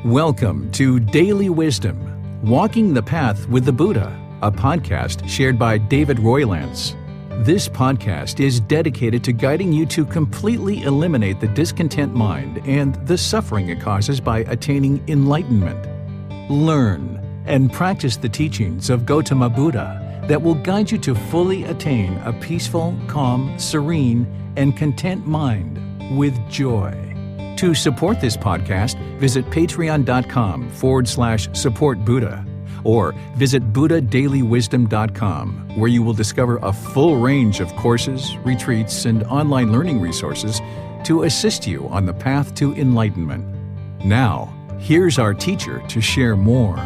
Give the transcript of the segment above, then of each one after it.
Welcome to Daily Wisdom, Walking the Path with the Buddha, a podcast shared by David Roylance. This podcast is dedicated to guiding you to completely eliminate the discontent mind and the suffering it causes by attaining enlightenment. Learn and practice the teachings of Gotama Buddha that will guide you to fully attain a peaceful, calm, serene, and content mind with joy. To support this podcast, visit patreon.com/support Buddha or visit buddhadailywisdom.com, where you will discover a full range of courses, retreats, and online learning resources to assist you on the path to enlightenment. Now, here's our teacher to share more.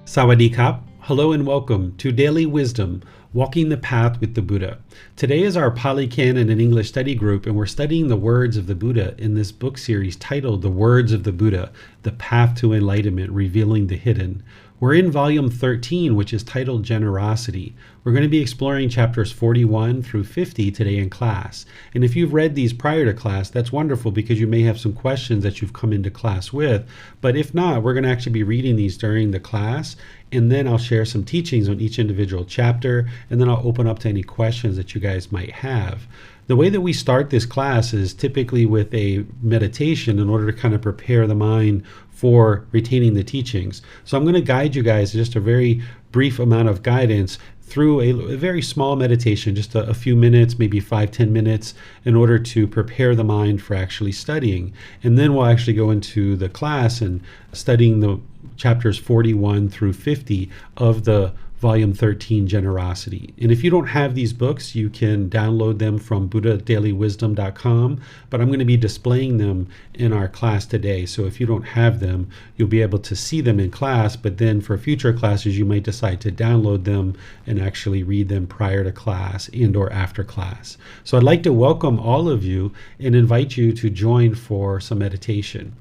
Sawadee Kap. Hello and welcome to Daily Wisdom, Walking the Path with the Buddha. Today is our Pali Canon and English study group, and we're studying the words of the Buddha in this book series titled The Words of the Buddha, The Path to Enlightenment, Revealing the Hidden. We're in volume 13, which is titled Generosity. We're going to be exploring chapters 41 through 50 today in class. And if you've read these prior to class, that's wonderful because you may have some questions that you've come into class with. But if not, we're going to actually be reading these during the class, and then I'll share some teachings on each individual chapter, and then I'll open up to any questions that you guys might have. The way that we start this class is typically with a meditation in order to kind of prepare the mind for retaining the teachings. So I'm going to guide you guys just a very brief amount of guidance through a very small meditation, just a few minutes, maybe 5-10 minutes, in order to prepare the mind for actually studying. And then we'll actually go into the class and studying the chapters 41 through 50 of the Volume 13, Generosity. And if you don't have these books, you can download them from buddhadailywisdom.com, but I'm going to be displaying them in our class today. So if you don't have them, you'll be able to see them in class, but then for future classes, you might decide to download them and actually read them prior to class and or after class. So I'd like to welcome all of you and invite you to join for some meditation.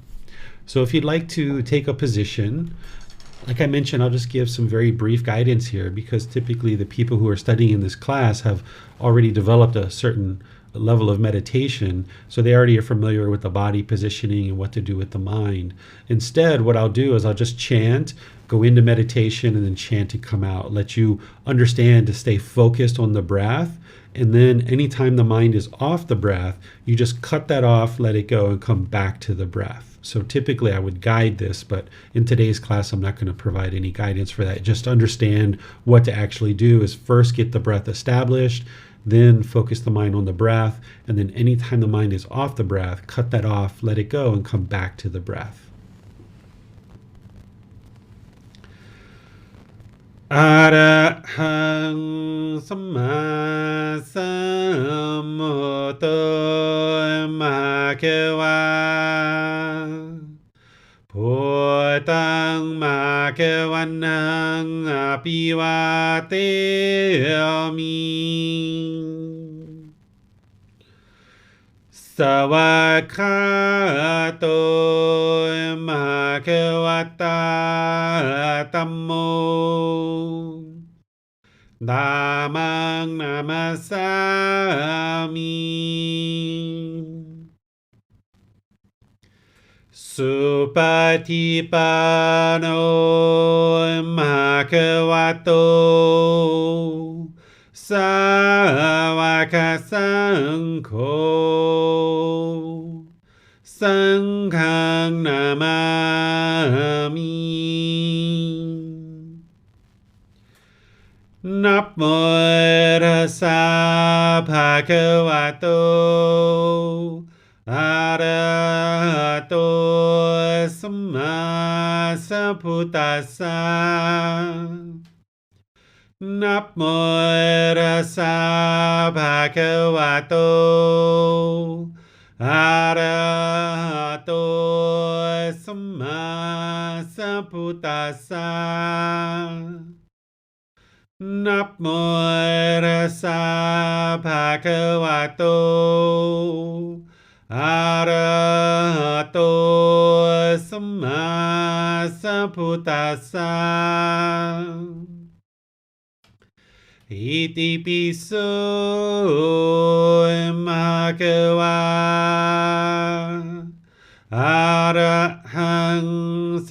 So if you'd like to take a position, like I mentioned, I'll just give some very brief guidance here because typically the people who are studying in this class have already developed a certain level of meditation, so they already are familiar with the body positioning and what to do with the mind. Instead, what I'll do is I'll just chant, go into meditation, and then chant and come out, let you understand to stay focused on the breath. And then anytime the mind is off the breath, you just cut that off, let it go, and come back to the breath. So typically I would guide this, but in today's class, I'm not going to provide any guidance for that. Just understand what to actually do is first get the breath established, then focus the mind on the breath. And then anytime the mind is off the breath, cut that off, let it go, and come back to the breath. Arahang Samma Sambuddho Bhagava Bhutang Bhagavanang Abhivateyami Savakhato Bhagavata Tammo Dhammang Namasami Supatipano Bhagavato Sāvaka Saṅkho Saṅghang Namami Namo Tassa Bhagavato Arahato Samma Sambuddhassa Namo Tassa Bhagavato Arahato Samma Sambuddhassa Namo Tassa Bhagavato Arahato Samma Sambuddhassa Iti piso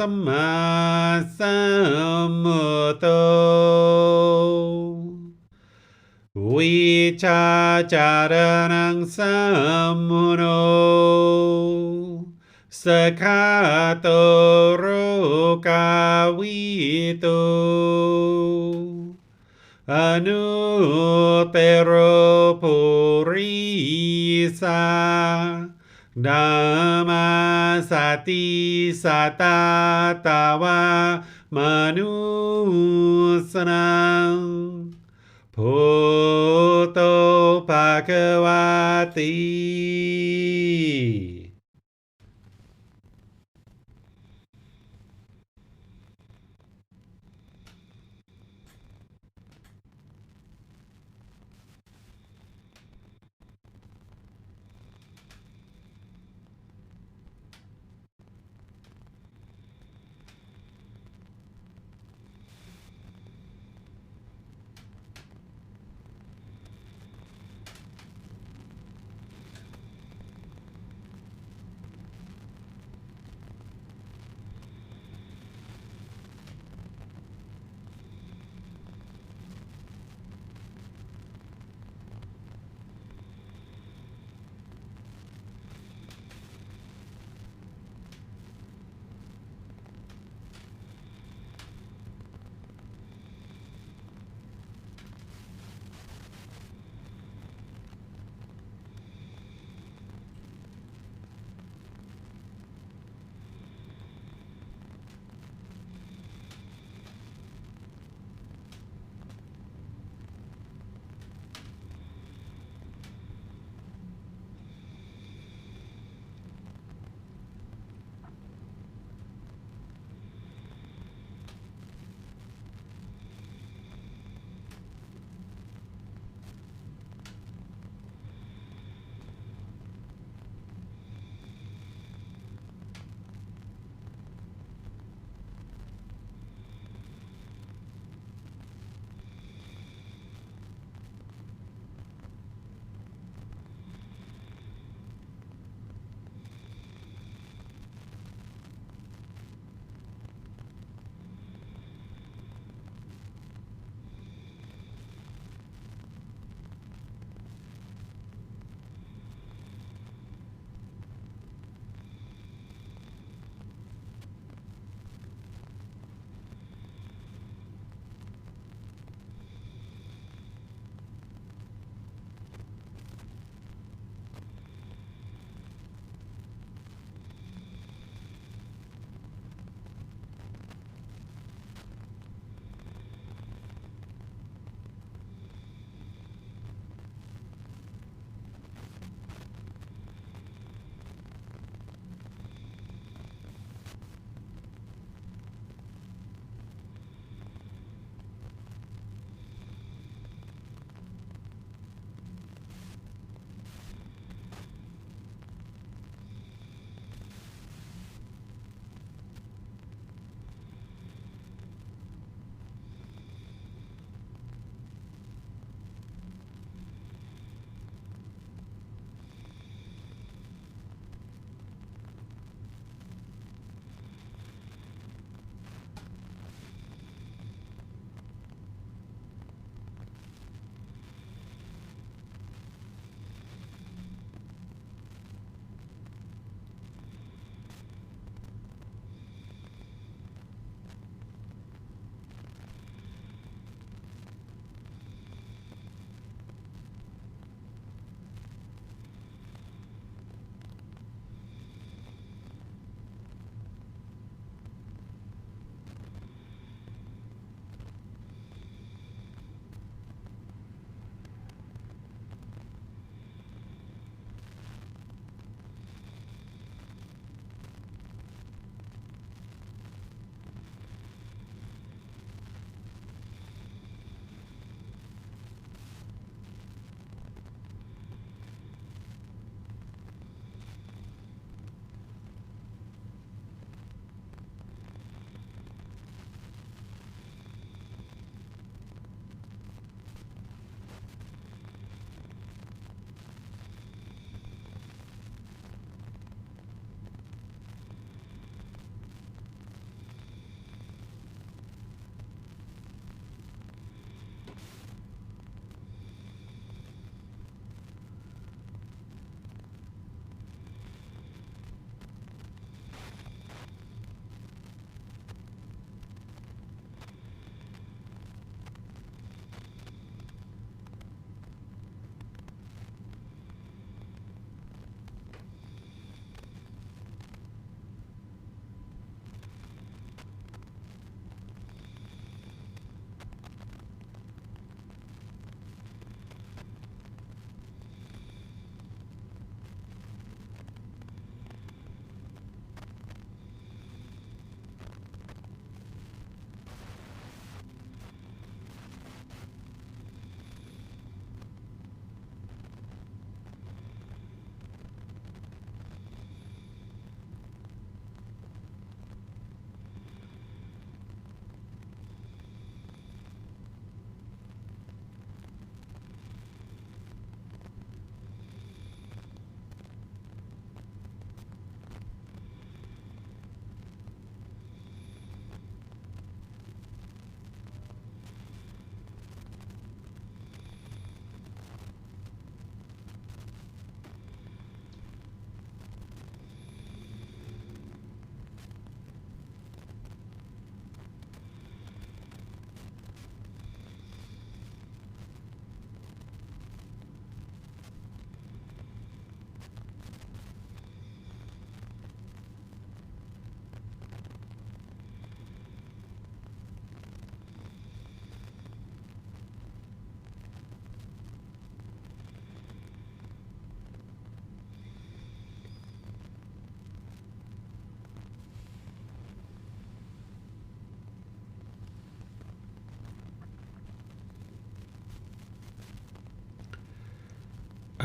สัมมาสัมพุทโธวิชาจารณังสัมมุโนสกขาโตโรกาวิโตอนุเตโรปุริสาดัมมาสติสัตตาตาวามนุสนังพุทโธภควาติ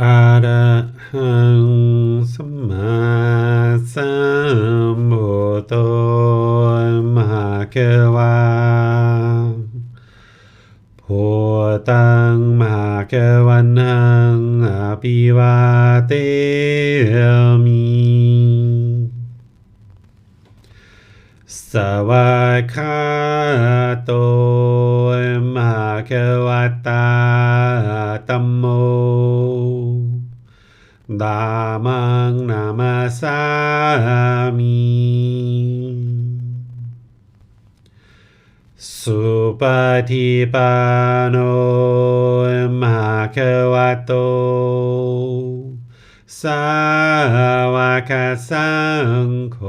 อะระหังสัมมาสัมพุทโธมหาเกวาพุทธังมหาเกวันหังอภิวาเทมิสวากขาโตมหาเกวัตตาธัมโมธัมมังนามาสามิสุปฏิปันโนมหาเกวัตโตสาวกสังโฆ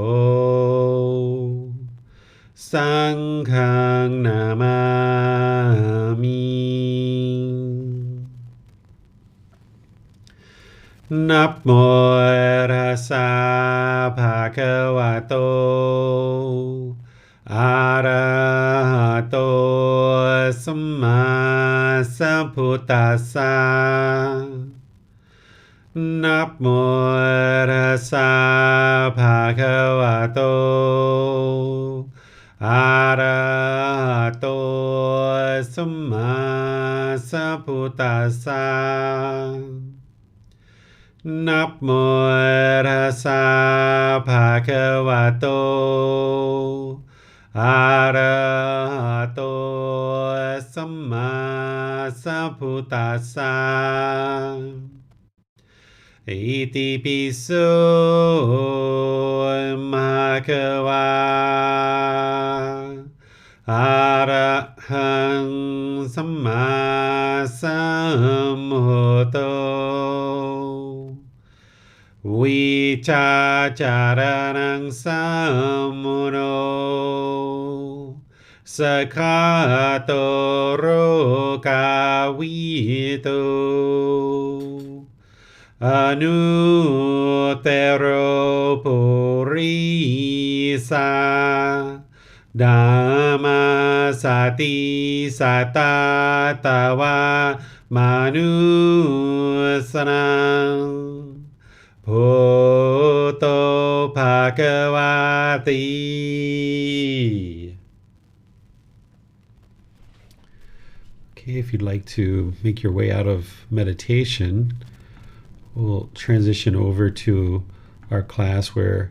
สังฆังนามามินะโมตัสสะภะคะวะโตอะระหะโตสัมมาสัมพุทธัสสะนะโมตัสสะภะคะวะโตอะระหะโตสัมมาสัมพุทธัสสะนะโมตัสสะภะคะวะโตอะระหะโตสัมมาสัมพุทธัสสะอิติปิโสภะคะวะอะระหังสัมมาสัมพุทโธวิชาจารณังสัมมุโนสคาโตโรกาวิโตอนุเตโรปุริสาธัมมาสติสัตตาตวามนุสนังพุทโธภควาติ Okay, if you'd like to make your way out of meditation, we'll transition over to our class where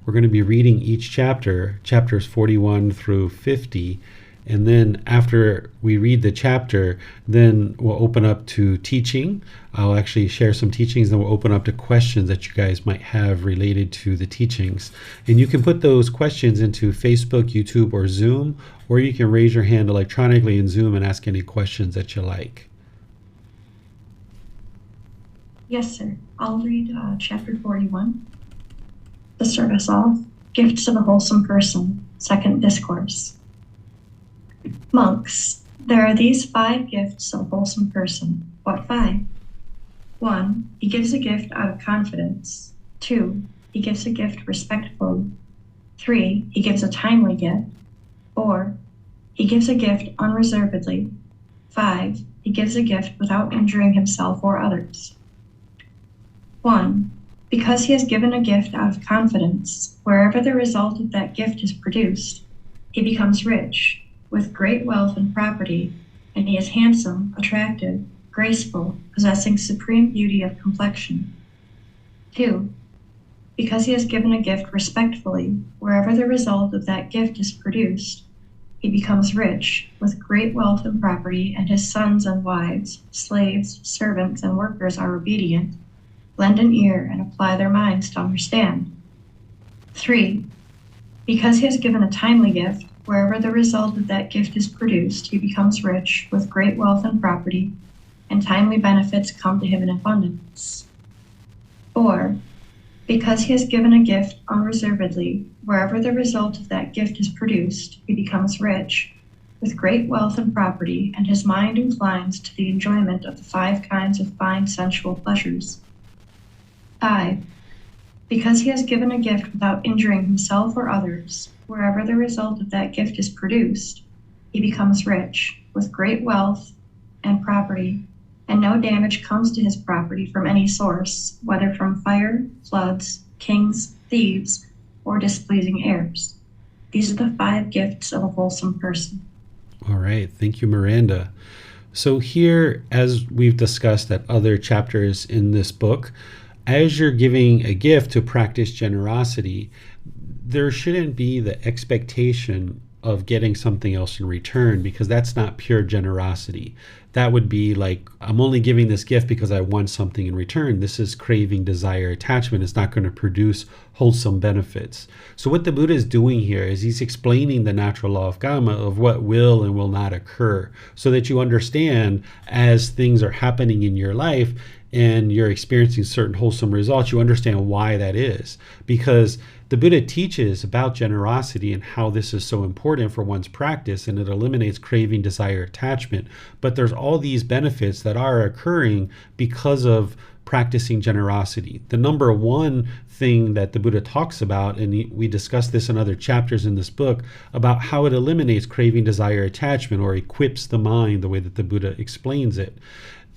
we're going to be reading each chapter, chapters 41 through 50. And then after we read the chapter, then we'll open up to teaching. I'll actually share some teachings, then we'll open up to questions that you guys might have related to the teachings. And you can put those questions into Facebook, YouTube, or Zoom, or you can raise your hand electronically in Zoom and ask any questions that you like. Yes, sir. I'll read chapter 41. To start us off, Gifts of a Wholesome Person, Second Discourse. Monks, there are these 5 gifts of a wholesome person. What 5? 1. He gives a gift out of confidence. 2. He gives a gift respectfully. 3. He gives a timely gift. 4. He gives a gift unreservedly. 5. He gives a gift without injuring himself or others. 1. Because he has given a gift out of confidence, wherever the result of that gift is produced, he becomes rich, with great wealth and property, and he is handsome, attractive, graceful, possessing supreme beauty of complexion. 2. Because he has given a gift respectfully, wherever the result of that gift is produced, he becomes rich, with great wealth and property, and his sons and wives, slaves, servants, and workers are obedient, lend an ear, and apply their minds to understand. 3. Because he has given a timely gift, wherever the result of that gift is produced, he becomes rich, with great wealth and property, and timely benefits come to him in abundance. 4. Because he has given a gift unreservedly, wherever the result of that gift is produced, he becomes rich, with great wealth and property, and his mind inclines to the enjoyment of the 5 kinds of fine sensual pleasures. 5. Because he has given a gift without injuring himself or others, wherever the result of that gift is produced, he becomes rich, with great wealth and property, and no damage comes to his property from any source, whether from fire, floods, kings, thieves, or displeasing heirs. These are the 5 gifts of a wholesome person. All right. Thank you, Miranda. So here, as we've discussed at other chapters in this book, as you're giving a gift to practice generosity, there shouldn't be the expectation of getting something else in return, because that's not pure generosity. That would be like, I'm only giving this gift because I want something in return. This is craving, desire, attachment. It's not going to produce wholesome benefits. So what the Buddha is doing here is he's explaining the natural law of karma, of what will and will not occur, so that you understand, as things are happening in your life and you're experiencing certain wholesome results, you understand why that is. Because the Buddha teaches about generosity and how this is so important for one's practice, and it eliminates craving, desire, attachment. But there's all these benefits that are occurring because of practicing generosity. The number one thing that the Buddha talks about, and we discuss this in other chapters in this book, about how it eliminates craving, desire, attachment, or equips the mind, the way that the Buddha explains it.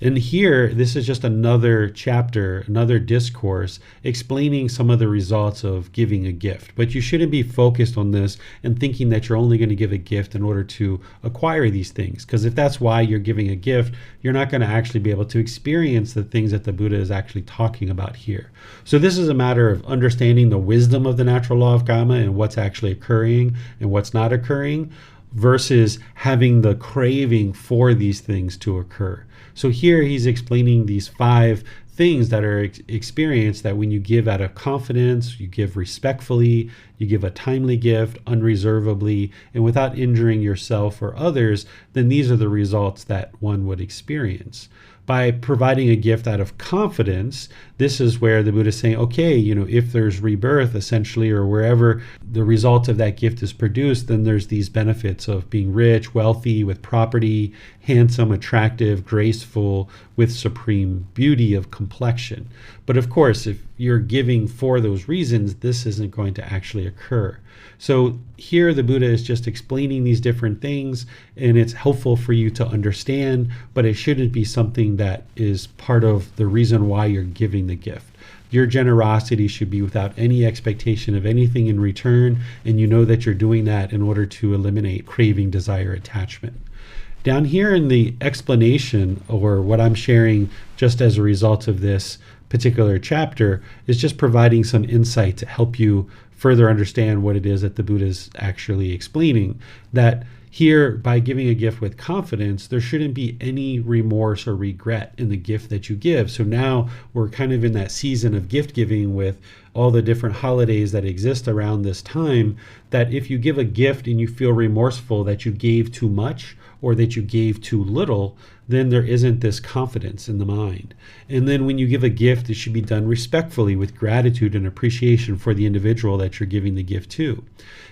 And here, this is just another chapter, another discourse explaining some of the results of giving a gift. But you shouldn't be focused on this and thinking that you're only going to give a gift in order to acquire these things. Because if that's why you're giving a gift, you're not going to actually be able to experience the things that the Buddha is actually talking about here. So this is a matter of understanding the wisdom of the natural law of karma and what's actually occurring and what's not occurring, versus having the craving for these things to occur. So here he's explaining these 5 things that are experienced, that when you give out of confidence, you give respectfully, you give a timely gift, unreservedly, and without injuring yourself or others, then these are the results that one would experience. By providing a gift out of confidence, this is where the Buddha is saying, okay, if there's rebirth, essentially, or wherever the result of that gift is produced, then there's these benefits of being rich, wealthy, with property, handsome, attractive, graceful, with supreme beauty of complexion. But of course, if you're giving for those reasons, this isn't going to actually occur. So here the Buddha is just explaining these different things, and it's helpful for you to understand, but it shouldn't be something that is part of the reason why you're giving the gift. Your generosity should be without any expectation of anything in return, and you know that you're doing that in order to eliminate craving, desire, attachment. Down here in the explanation, or what I'm sharing just as a result of this particular chapter, is just providing some insight to help you further understand what it is that the Buddha is actually explaining. That here, by giving a gift with confidence, there shouldn't be any remorse or regret in the gift that you give. So now we're kind of in that season of gift giving with all the different holidays that exist around this time, that if you give a gift and you feel remorseful that you gave too much or that you gave too little, then there isn't this confidence in the mind. And then when you give a gift, it should be done respectfully, with gratitude and appreciation for the individual that you're giving the gift to.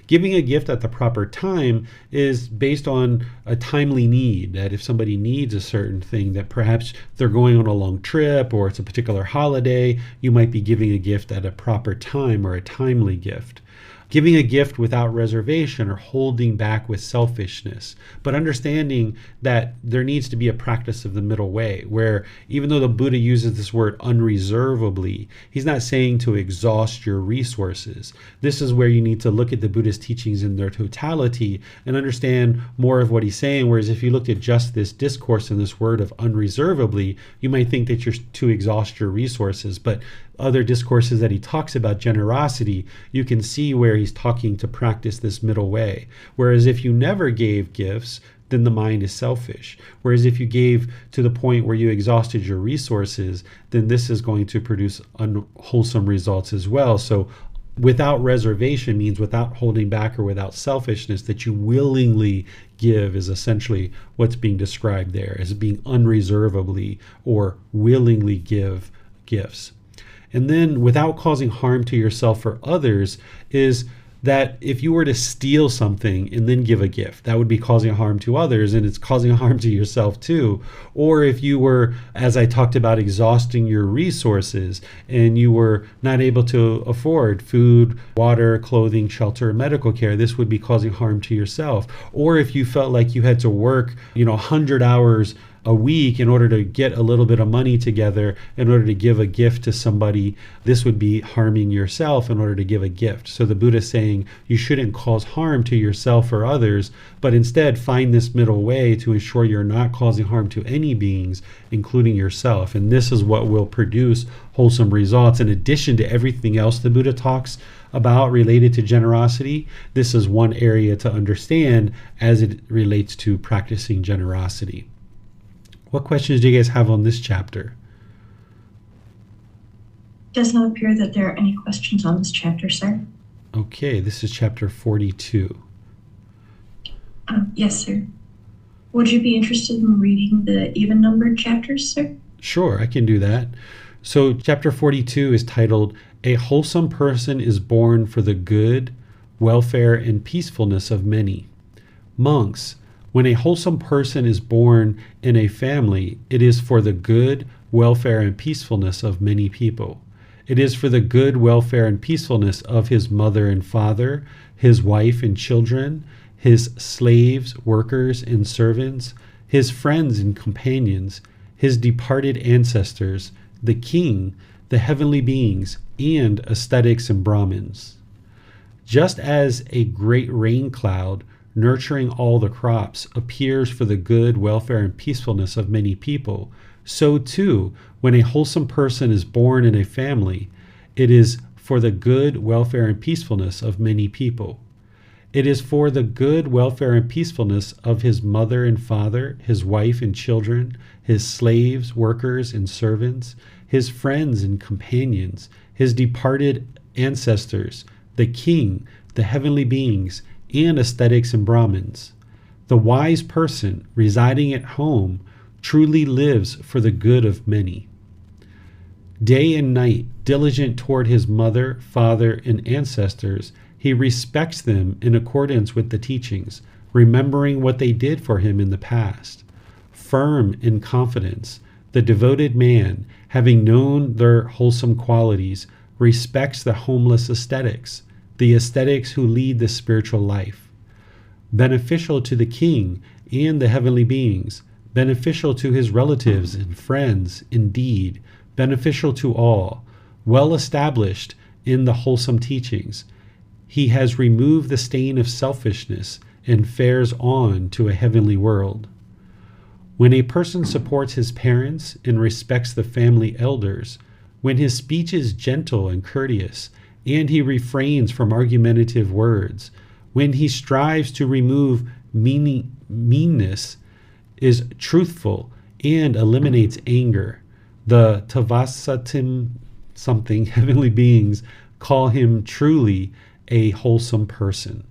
Giving a gift at the proper time is based on a timely need, that if somebody needs a certain thing, that perhaps they're going on a long trip or it's a particular holiday, you might be giving a gift at a proper time, or a timely gift. Giving a gift without reservation or holding back with selfishness, but understanding that there needs to be a practice of the middle way, where even though the Buddha uses this word unreservedly, he's not saying to exhaust your resources. This is where you need to look at the Buddha's teachings in their totality and understand more of what he's saying. Whereas if you looked at just this discourse and this word of unreservedly, you might think that you're to exhaust your resources. But other discourses that he talks about generosity, you can see where he's talking to practice this middle way. Whereas if you never gave gifts, then the mind is selfish. Whereas if you gave to the point where you exhausted your resources, then this is going to produce unwholesome results as well. So without reservation means without holding back or without selfishness, that you willingly give, is essentially what's being described there as being unreservedly or willingly give gifts. And then without causing harm to yourself or others is that if you were to steal something and then give a gift, that would be causing harm to others, and it's causing harm to yourself too. Or if you were, as I talked about, exhausting your resources and you were not able to afford food, water, clothing, shelter, medical care, this would be causing harm to yourself. Or if you felt like you had to work, 100 hours a week in order to get a little bit of money together in order to give a gift to somebody, this would be harming yourself in order to give a gift. So the Buddha is saying you shouldn't cause harm to yourself or others, but instead find this middle way to ensure you're not causing harm to any beings, including yourself. And this is what will produce wholesome results. In addition to everything else the Buddha talks about related to generosity, this is one area to understand as it relates to practicing generosity. What questions do you guys have on this chapter? Does not appear that there are any questions on this chapter, sir. Okay, this is chapter 42. Yes, sir. Would you be interested in reading the even-numbered chapters, sir? Sure, I can do that. So chapter 42 is titled, A Wholesome Person is Born for the Good, Welfare, and Peacefulness of Many. Monks, when a wholesome person is born in a family, it is for the good, welfare, and peacefulness of many people. It is for the good, welfare, and peacefulness of his mother and father, his wife and children, his slaves, workers, and servants, his friends and companions, his departed ancestors, the king, the heavenly beings, and ascetics and Brahmins. Just as a great rain cloud nurturing all the crops appears for the good, welfare, and peacefulness of many people, so too, when a wholesome person is born in a family, it is for the good, welfare, and peacefulness of many people. It is for the good, welfare, and peacefulness of his mother and father, his wife and children, his slaves, workers, and servants, his friends and companions, his departed ancestors, the king, the heavenly beings, and ascetics and Brahmins. The wise person residing at home truly lives for the good of many. Day and night, diligent toward his mother, father, and ancestors, he respects them in accordance with the teachings, remembering what they did for him in the past. Firm in confidence, the devoted man, having known their wholesome qualities, respects the homeless ascetics, the ascetics who lead the spiritual life. Beneficial to the king and the heavenly beings, beneficial to his relatives and friends, indeed, beneficial to all, well established in the wholesome teachings, he has removed the stain of selfishness and fares on to a heavenly world. When a person supports his parents and respects the family elders, when his speech is gentle and courteous, and he refrains from argumentative words, when he strives to remove meanness, is truthful, and eliminates anger, the Tavasatim something heavenly beings call him truly a wholesome person.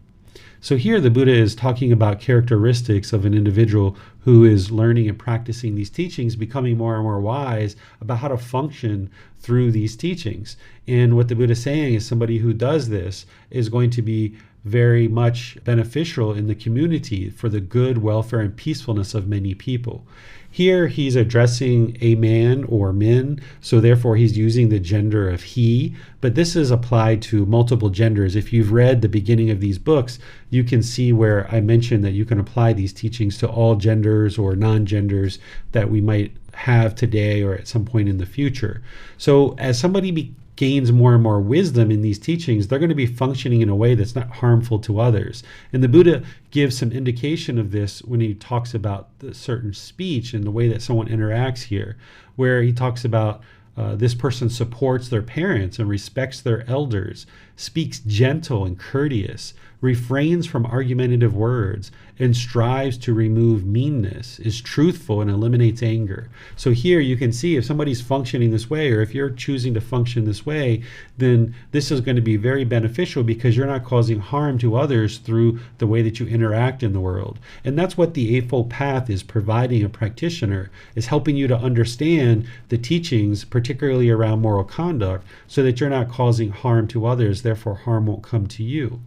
So here the Buddha is talking about characteristics of an individual who is learning and practicing these teachings, becoming more and more wise about how to function through these teachings. And what the Buddha is saying is somebody who does this is going to be very much beneficial in the community for the good, welfare, and peacefulness of many people. Here he's addressing a man or men, so therefore he's using the gender of he, but this is applied to multiple genders. If you've read the beginning of these books, you can see where I mentioned that you can apply these teachings to all genders or non-genders that we might have today or at some point in the future. So as somebody gains more and more wisdom in these teachings, they're going to be functioning in a way that's not harmful to others. And the Buddha gives some indication of this when he talks about the certain speech and the way that someone interacts here, where he talks about this person supports their parents and respects their elders, speaks gentle and courteous, refrains from argumentative words, and strives to remove meanness, is truthful and eliminates anger. So here you can see if somebody's functioning this way, or if you're choosing to function this way, then this is going to be very beneficial because you're not causing harm to others through the way that you interact in the world. And that's what the Eightfold Path is providing a practitioner, is helping you to understand the teachings, particularly around moral conduct, so that you're not causing harm to others, therefore harm won't come to you.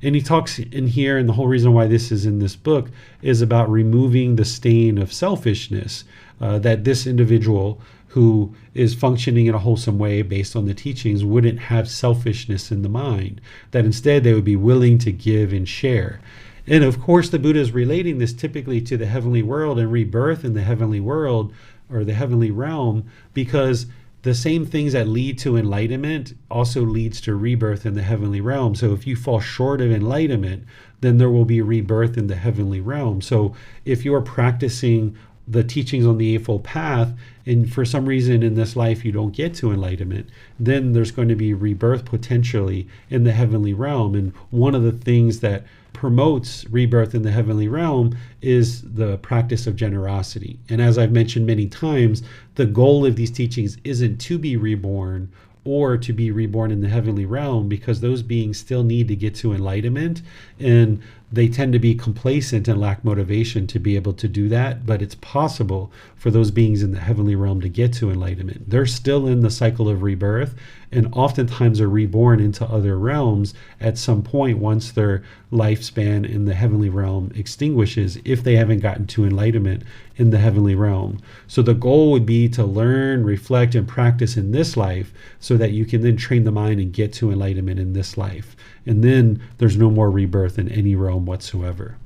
And he talks in here, and the whole reason why this is in this book is about removing the stain of selfishness, that this individual who is functioning in a wholesome way based on the teachings wouldn't have selfishness in the mind, that instead they would be willing to give and share. And of course, the Buddha is relating this typically to the heavenly world and rebirth in the heavenly world or the heavenly realm, because the same things that lead to enlightenment also leads to rebirth in the heavenly realm. So if you fall short of enlightenment, then there will be rebirth in the heavenly realm. So if you're practicing the teachings on the Eightfold Path, and for some reason in this life you don't get to enlightenment, then there's going to be rebirth potentially in the heavenly realm. And one of the things that promotes rebirth in the heavenly realm is the practice of generosity. And as I've mentioned many times, the goal of these teachings isn't to be reborn or to be reborn in the heavenly realm, because those beings still need to get to enlightenment, and they tend to be complacent and lack motivation to be able to do that. But it's possible for those beings in the heavenly realm to get to enlightenment. They're still in the cycle of rebirth, and oftentimes are reborn into other realms at some point once their lifespan in the heavenly realm extinguishes, if they haven't gotten to enlightenment in the heavenly realm. So the goal would be to learn, reflect, and practice in this life so that you can then train the mind and get to enlightenment in this life. And then there's no more rebirth in any realm whatsoever.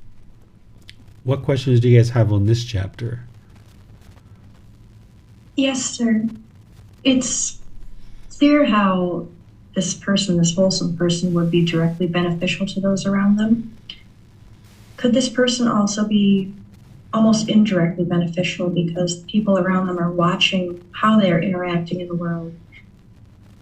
What questions do you guys have on this chapter? Yes, sir. It's clear how this person, this wholesome person, would be directly beneficial to those around them. Could this person also be almost indirectly beneficial because the people around them are watching how they're interacting in the world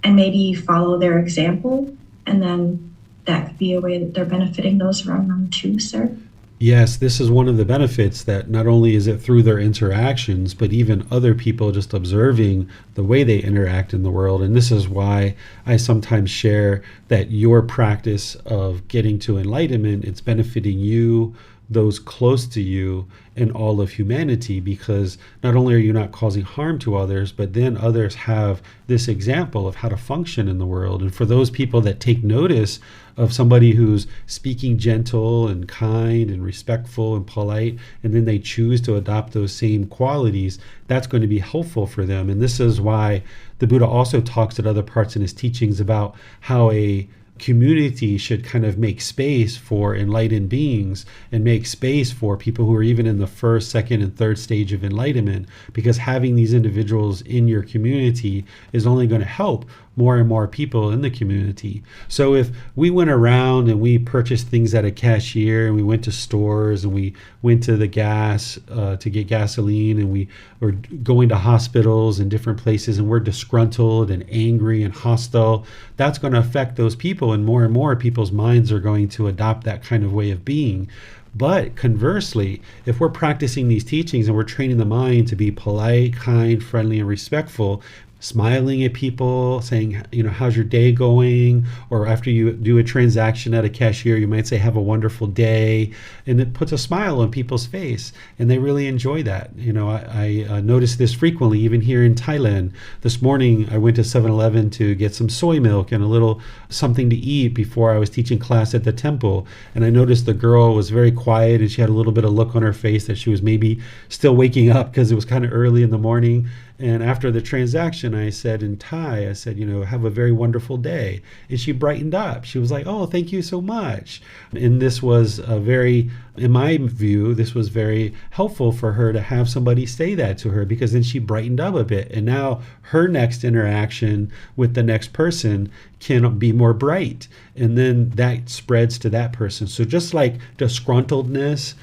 and maybe follow their example, and then that could be a way that they're benefiting those around them too, sir? Yes, this is one of the benefits, that not only is it through their interactions, but even other people just observing the way they interact in the world. And this is why I sometimes share that your practice of getting to enlightenment, it's benefiting you, those close to you, and all of humanity, because not only are you not causing harm to others, but then others have this example of how to function in the world. And for those people that take notice of somebody who's speaking gentle and kind and respectful and polite, and then they choose to adopt those same qualities, that's going to be helpful for them. And this is why the Buddha also talks at other parts in his teachings about how a community should kind of make space for enlightened beings and make space for people who are even in the first, second, and third stage of enlightenment, because having these individuals in your community is only going to help more and more people in the community. So if we went around and we purchased things at a cashier, and we went to stores, and we went to the gas to get gasoline, and we were going to hospitals and different places, and we're disgruntled and angry and hostile, that's going to affect those people, and more people's minds are going to adopt that kind of way of being. But conversely, if we're practicing these teachings and we're training the mind to be polite, kind, friendly, and respectful, smiling at people, saying, how's your day going? Or after you do a transaction at a cashier, you might say, have a wonderful day. And it puts a smile on people's face, and they really enjoy that. I notice this frequently, even here in Thailand. This morning, I went to 7-Eleven to get some soy milk and a little something to eat before I was teaching class at the temple. And I noticed the girl was very quiet, and she had a little bit of look on her face that she was maybe still waking up, because it was kind of early in the morning. And after the transaction, I said in Thai, have a very wonderful day. And she brightened up. She was like, oh, thank you so much. And this was in my view, this was very helpful for her to have somebody say that to her, because then she brightened up a bit. And now her next interaction with the next person can be more bright. And then that spreads to that person. So just like disgruntledness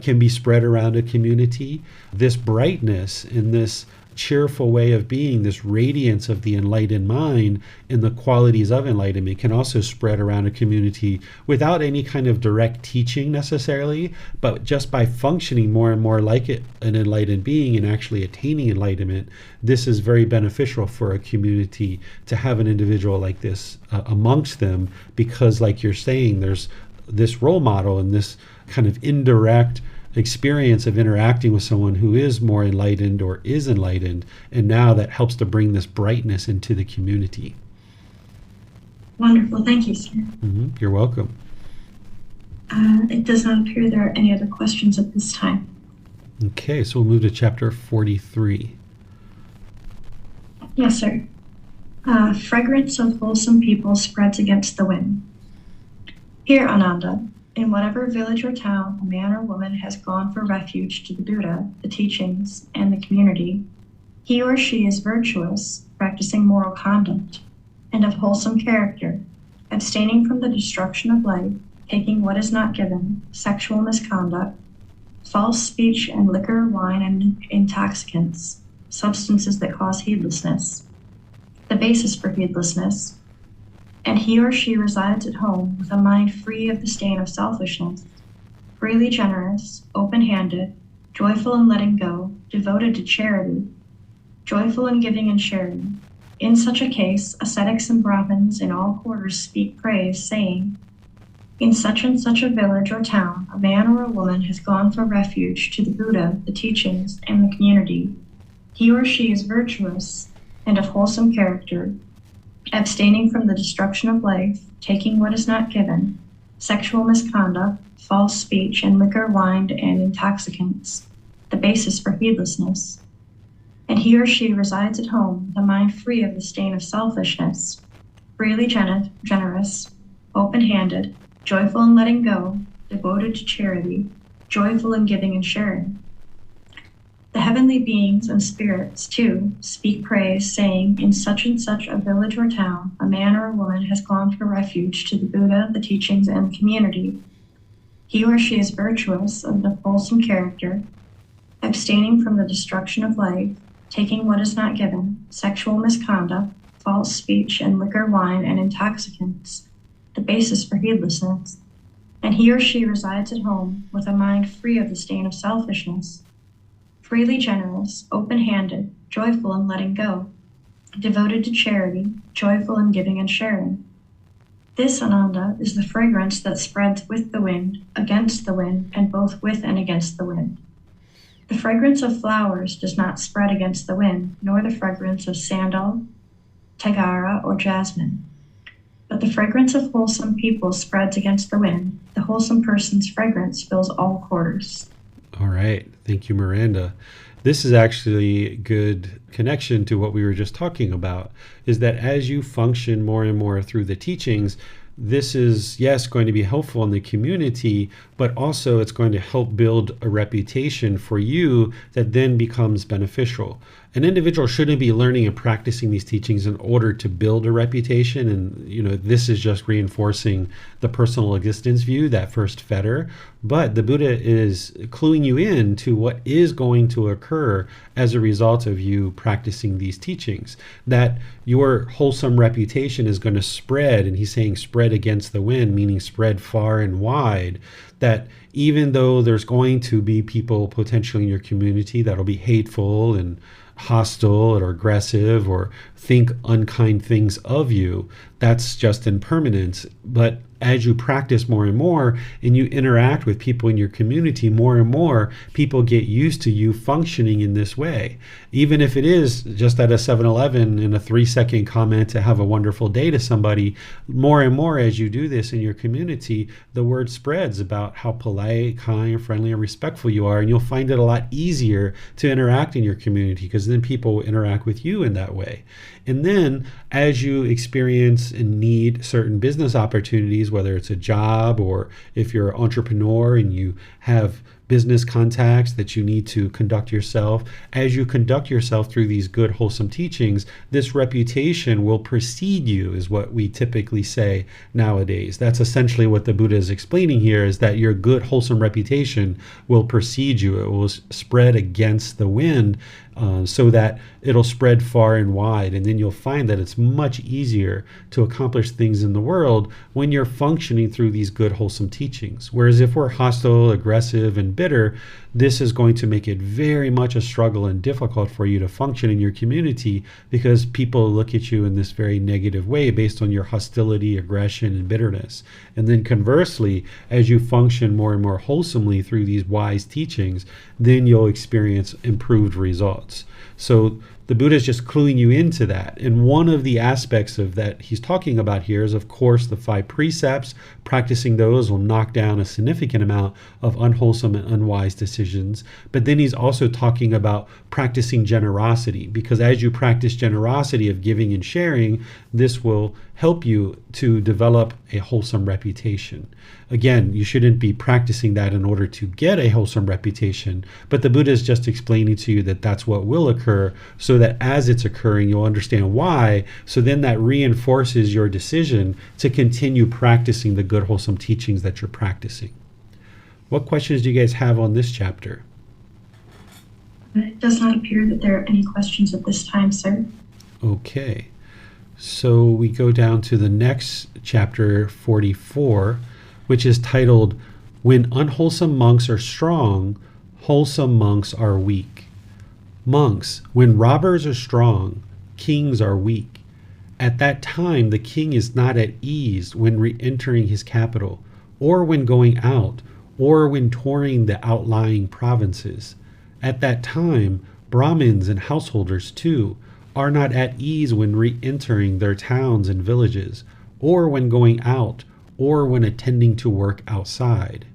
can be spread around a community, this brightness and this cheerful way of being, this radiance of the enlightened mind and the qualities of enlightenment, can also spread around a community without any kind of direct teaching necessarily, but just by functioning more and more like an enlightened being and actually attaining enlightenment. This is very beneficial for a community to have an individual like this amongst them, because like you're saying, there's this role model and this kind of indirect experience of interacting with someone who is more enlightened or is enlightened, and now that helps to bring this brightness into the community. Wonderful. Thank you, sir. You're welcome. It does not appear there are any other questions at this time. Okay, so we'll move to chapter 43. Yes, sir. Fragrance of wholesome people spreads against the wind. Here, Ananda, In whatever village or town a man or woman has gone for refuge to the Buddha, the teachings, and the community, he or she is virtuous, practicing moral conduct, and of wholesome character, abstaining from the destruction of life, taking what is not given, sexual misconduct, false speech, and liquor, wine, and intoxicants, substances that cause heedlessness, the basis for heedlessness, and he or she resides at home with a mind free of the stain of selfishness, freely generous, open-handed, joyful in letting go, devoted to charity, joyful in giving and sharing. In such a case, ascetics and Brahmins in all quarters speak praise, saying, in such and such a village or town, a man or a woman has gone for refuge to the Buddha, the teachings, and the community. He or she is virtuous and of wholesome character, abstaining from the destruction of life, taking what is not given, sexual misconduct, false speech, and liquor, wine, and intoxicants, the basis for heedlessness. And he or she resides at home with a mind free of the stain of selfishness, freely generous, open-handed, joyful in letting go, devoted to charity, joyful in giving and sharing. The heavenly beings and spirits, too, speak praise, saying, in such and such a village or town, a man or a woman has gone for refuge to the Buddha, the teachings, and the community. He or she is virtuous and of wholesome character, abstaining from the destruction of life, taking what is not given, sexual misconduct, false speech, and liquor, wine, and intoxicants, the basis for heedlessness. And he or she resides at home with a mind free of the stain of selfishness, freely generous, open-handed, joyful in letting go, devoted to charity, joyful in giving and sharing. This, Ananda, is the fragrance that spreads with the wind, against the wind, and both with and against the wind. The fragrance of flowers does not spread against the wind, nor the fragrance of sandal, tagara, or jasmine. But the fragrance of wholesome people spreads against the wind. The wholesome person's fragrance fills all quarters. All right. Thank you, Miranda. This is actually a good connection to what we were just talking about, is that as you function more and more through the teachings, this is, yes, going to be helpful in the community, but also it's going to help build a reputation for you that then becomes beneficial. An individual shouldn't be learning and practicing these teachings in order to build a reputation. And, this is just reinforcing the personal existence view, that first fetter. But the Buddha is cluing you in to what is going to occur as a result of you practicing these teachings, that your wholesome reputation is going to spread. And he's saying spread against the wind, meaning spread far and wide, that even though there's going to be people potentially in your community that'll be hateful and hostile or aggressive or think unkind things of you, that's just impermanence. But as you practice more and more and you interact with people in your community more and more, people get used to you functioning in this way. Even if it is just at a 7-Eleven in a 3-second comment to have a wonderful day to somebody, more and more as you do this in your community, the word spreads about how polite, kind, friendly, and respectful you are. And you'll find it a lot easier to interact in your community because then people will interact with you in that way. And then as you experience and need certain business opportunities, whether it's a job or if you're an entrepreneur and you have business contacts that you need to conduct yourself, as you conduct yourself through these good, wholesome teachings, this reputation will precede you, is what we typically say nowadays. That's essentially what the Buddha is explaining here, is that your good, wholesome reputation will precede you. It will spread against the wind, so that it'll spread far and wide. And then you'll find that it's much easier to accomplish things in the world when you're functioning through these good, wholesome teachings. Whereas if we're hostile, aggressive, and bitter, this is going to make it very much a struggle and difficult for you to function in your community, because people look at you in this very negative way based on your hostility, aggression, and bitterness. And then conversely, as you function more and more wholesomely through these wise teachings, then you'll experience improved results. So the Buddha is just cluing you into that. And one of the aspects of that he's talking about here is, of course, the 5 precepts. Practicing those will knock down a significant amount of unwholesome and unwise decisions. But then he's also talking about practicing generosity, because as you practice generosity of giving and sharing, this will help you to develop a wholesome reputation. Again, you shouldn't be practicing that in order to get a wholesome reputation, but the Buddha is just explaining to you that that's what will occur, so that as it's occurring, you'll understand why. So then that reinforces your decision to continue practicing the good, wholesome teachings that you're practicing. What questions do you guys have on this chapter? It does not appear that there are any questions at this time, sir. Okay. So we go down to the next chapter, 44, which is titled, When Unwholesome Monks Are Strong, Wholesome Monks Are Weak. Monks, when robbers are strong, kings are weak. At that time, the king is not at ease when re-entering his capital, or when going out, or when touring the outlying provinces. At that time, Brahmins and householders, too, are not at ease when re-entering their towns and villages, or when going out, or when attending to work outside.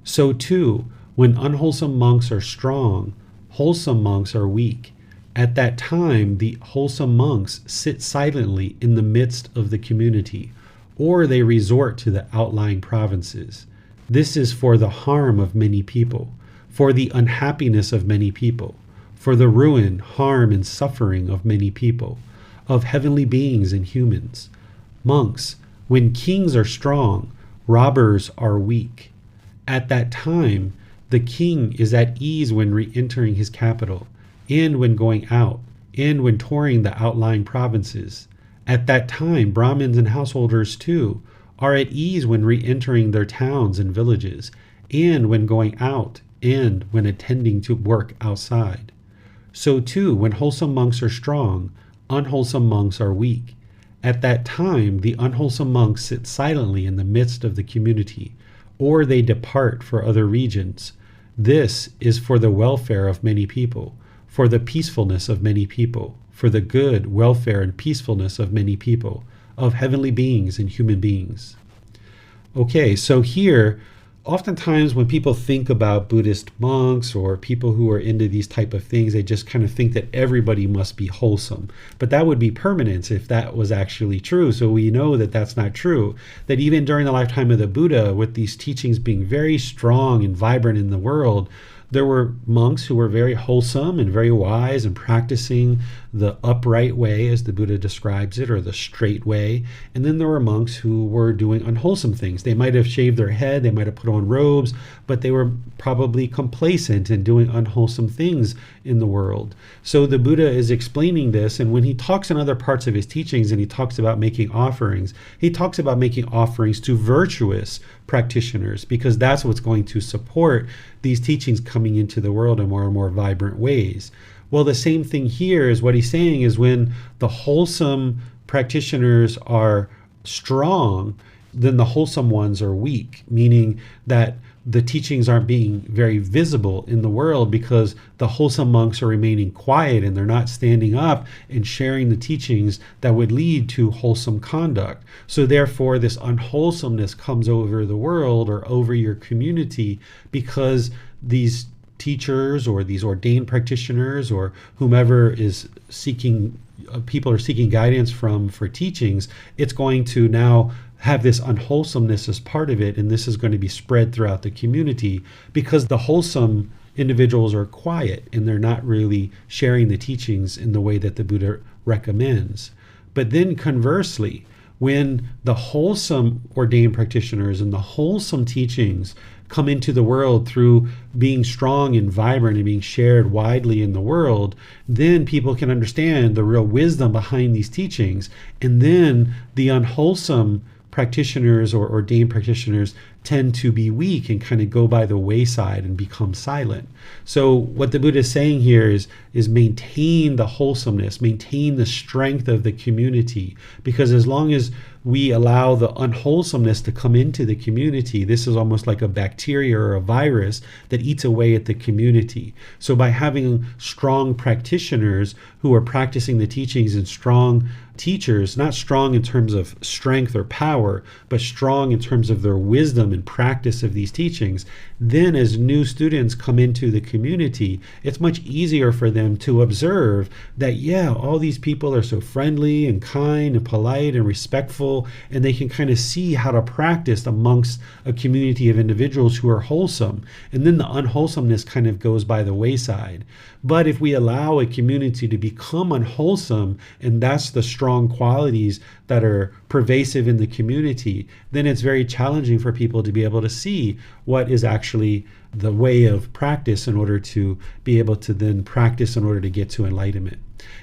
So too, when unwholesome monks are strong, wholesome monks are weak. At that time, the wholesome monks sit silently in the midst of the community, or they resort to the outlying provinces. This is for the harm of many people, for the unhappiness of many people, for the ruin, harm, and suffering of many people, of heavenly beings and humans. Monks, when kings are strong, robbers are weak. At that time, the king is at ease when re-entering his capital, and when going out, and when touring the outlying provinces. At that time, Brahmins and householders, too, are at ease when re-entering their towns and villages, and when going out, and when attending to work outside. So too, when wholesome monks are strong, unwholesome monks are weak. At that time, the unwholesome monks sit silently in the midst of the community, or they depart for other regions. This is for the welfare of many people, for the peacefulness of many people, for the good, welfare, and peacefulness of many people, of heavenly beings and human beings. Okay, so here, oftentimes when people think about Buddhist monks or people who are into these type of things, they just kind of think that everybody must be wholesome. But that would be permanence if that was actually true. So we know that that's not true. That even during the lifetime of the Buddha, with these teachings being very strong and vibrant in the world, there were monks who were very wholesome and very wise and practicing the upright way, as the Buddha describes it, or the straight way. And then there were monks who were doing unwholesome things. They might have shaved their head, they might have put on robes, but they were probably complacent and doing unwholesome things in the world. So the Buddha is explaining this, and when he talks in other parts of his teachings and he talks about making offerings, he talks about making offerings to virtuous practitioners, because that's what's going to support these teachings coming into the world in more and more vibrant ways. Well, the same thing here is what he's saying is when the wholesome practitioners are strong, then the wholesome ones are weak, meaning that the teachings aren't being very visible in the world because the wholesome monks are remaining quiet and they're not standing up and sharing the teachings that would lead to wholesome conduct. So therefore, this unwholesomeness comes over the world or over your community because these teachers or these ordained practitioners or whomever is seeking, people are seeking guidance from for teachings, it's going to now have this unwholesomeness as part of it, and this is going to be spread throughout the community because the wholesome individuals are quiet and they're not really sharing the teachings in the way that the Buddha recommends. But then conversely, when the wholesome ordained practitioners and the wholesome teachings come into the world through being strong and vibrant and being shared widely in the world, then people can understand the real wisdom behind these teachings. And then the unwholesome practitioners or ordained practitioners tend to be weak and kind of go by the wayside and become silent. So what the Buddha is saying here is maintain the wholesomeness, maintain the strength of the community, because as long as we allow the unwholesomeness to come into the community, this is almost like a bacteria or a virus that eats away at the community. So by having strong practitioners who are practicing the teachings and strong teachers, not strong in terms of strength or power, but strong in terms of their wisdom and practice of these teachings, then as new students come into the community, it's much easier for them to observe that, yeah, all these people are so friendly and kind and polite and respectful, and they can kind of see how to practice amongst a community of individuals who are wholesome. And then the unwholesomeness kind of goes by the wayside. But if we allow a community to become unwholesome, and that's the strong qualities that are pervasive in the community, then it's very challenging for people to be able to see what is actually the way of practice in order to be able to then practice in order to get to enlightenment.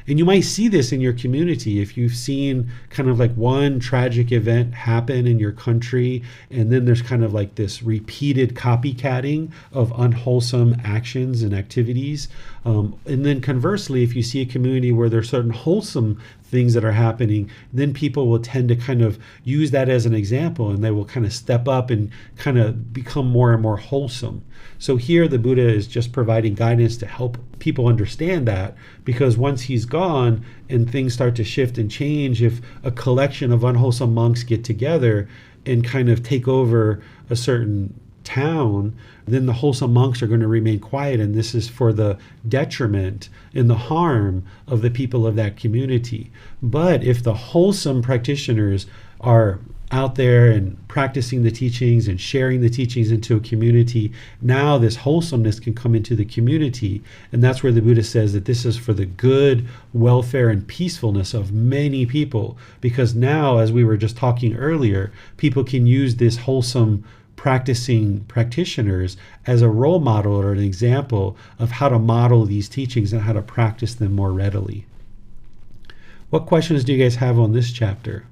And you might see this in your community if you've seen kind of like one tragic event happen in your country, and then there's kind of like this repeated copycatting of unwholesome actions and activities. And then conversely, if you see a community where there's certain wholesome things that are happening, then people will tend to kind of use that as an example, and they will kind of step up and kind of become more and more wholesome. So here the Buddha is just providing guidance to help people understand that, because once he's gone and things start to shift and change, if a collection of unwholesome monks get together and kind of take over a certain town, then the wholesome monks are going to remain quiet, and this is for the detriment and the harm of the people of that community. But if the wholesome practitioners are out there and practicing the teachings and sharing the teachings into a community, now this wholesomeness can come into the community. And that's where the Buddha says that this is for the good, welfare, and peacefulness of many people. Because now, as we were just talking earlier, people can use this wholesome practicing practitioners as a role model or an example of how to model these teachings and how to practice them more readily. What questions do you guys have on this chapter?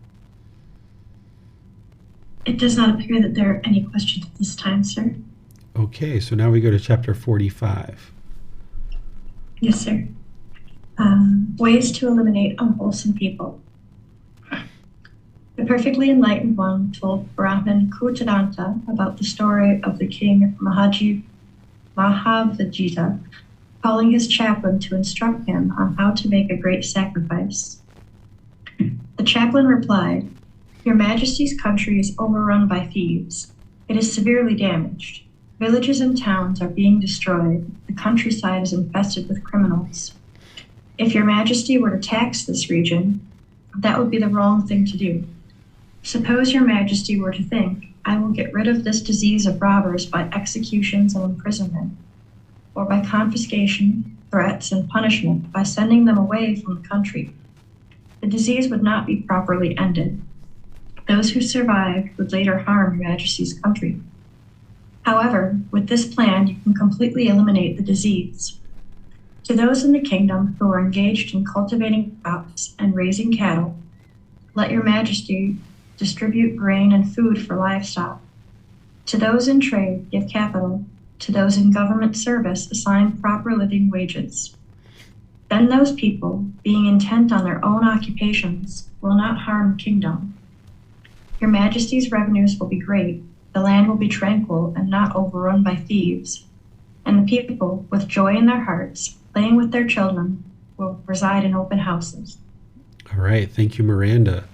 It does not appear that there are any questions at this time, sir. Okay, so now we go to chapter 45. Yes, sir. Ways to eliminate unwholesome people. The perfectly enlightened one told Brahmin Kutadanta about the story of the king Mahavajita calling his chaplain to instruct him on how to make a great sacrifice. The chaplain replied, "Your Majesty's country is overrun by thieves. It is severely damaged. Villages and towns are being destroyed. The countryside is infested with criminals. If your Majesty were to tax this region, that would be the wrong thing to do. Suppose your Majesty were to think, I will get rid of this disease of robbers by executions and imprisonment, or by confiscation, threats, and punishment by sending them away from the country. The disease would not be properly ended. Those who survived would later harm your Majesty's country. However, with this plan, you can completely eliminate the disease. To those in the kingdom who are engaged in cultivating crops and raising cattle, let your Majesty distribute grain and food for livestock. To those in trade, give capital. To those in government service, assign proper living wages. Then those people, being intent on their own occupations, will not harm the kingdom. Your Majesty's revenues will be great, the land will be tranquil and not overrun by thieves, and the people, with joy in their hearts, playing with their children, will reside in open houses." All right, thank you, Miranda.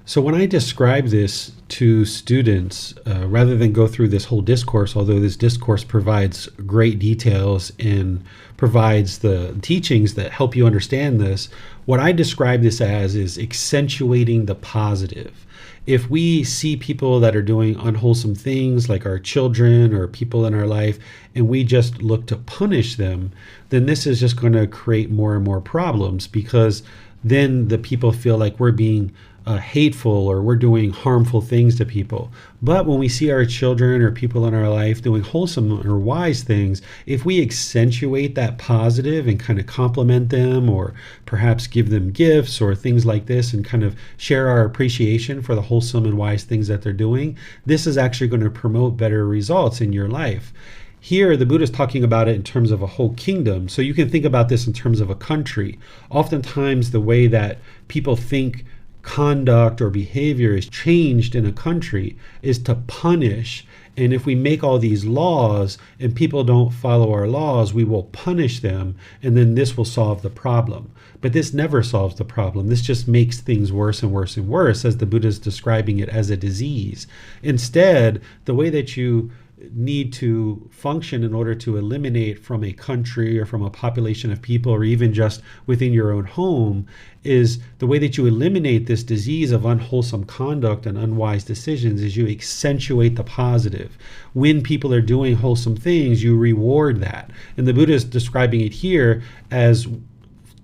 So when I describe this to students, rather than go through this whole discourse, although this discourse provides great details and provides the teachings that help you understand this, what I describe this as is accentuating the positive. If we see people that are doing unwholesome things, like our children or people in our life, and we just look to punish them, then this is just going to create more and more problems, because then the people feel like we're being hateful or we're doing harmful things to people. But when we see our children or people in our life doing wholesome or wise things, if we accentuate that positive and kind of compliment them, or perhaps give them gifts or things like this, and kind of share our appreciation for the wholesome and wise things that they're doing, this is actually going to promote better results in your life. Here, the Buddha is talking about it in terms of a whole kingdom. So you can think about this in terms of a country. Oftentimes, the way that people think conduct or behavior is changed in a country is to punish. And if we make all these laws and people don't follow our laws, we will punish them, and then this will solve the problem. But this never solves the problem. This just makes things worse and worse and worse, as the Buddha is describing it as a disease. Instead, the way that you need to function in order to eliminate from a country or from a population of people, or even just within your own home, is the way that you eliminate this disease of unwholesome conduct and unwise decisions is you accentuate the positive. When people are doing wholesome things, you reward that. And the Buddha is describing it here as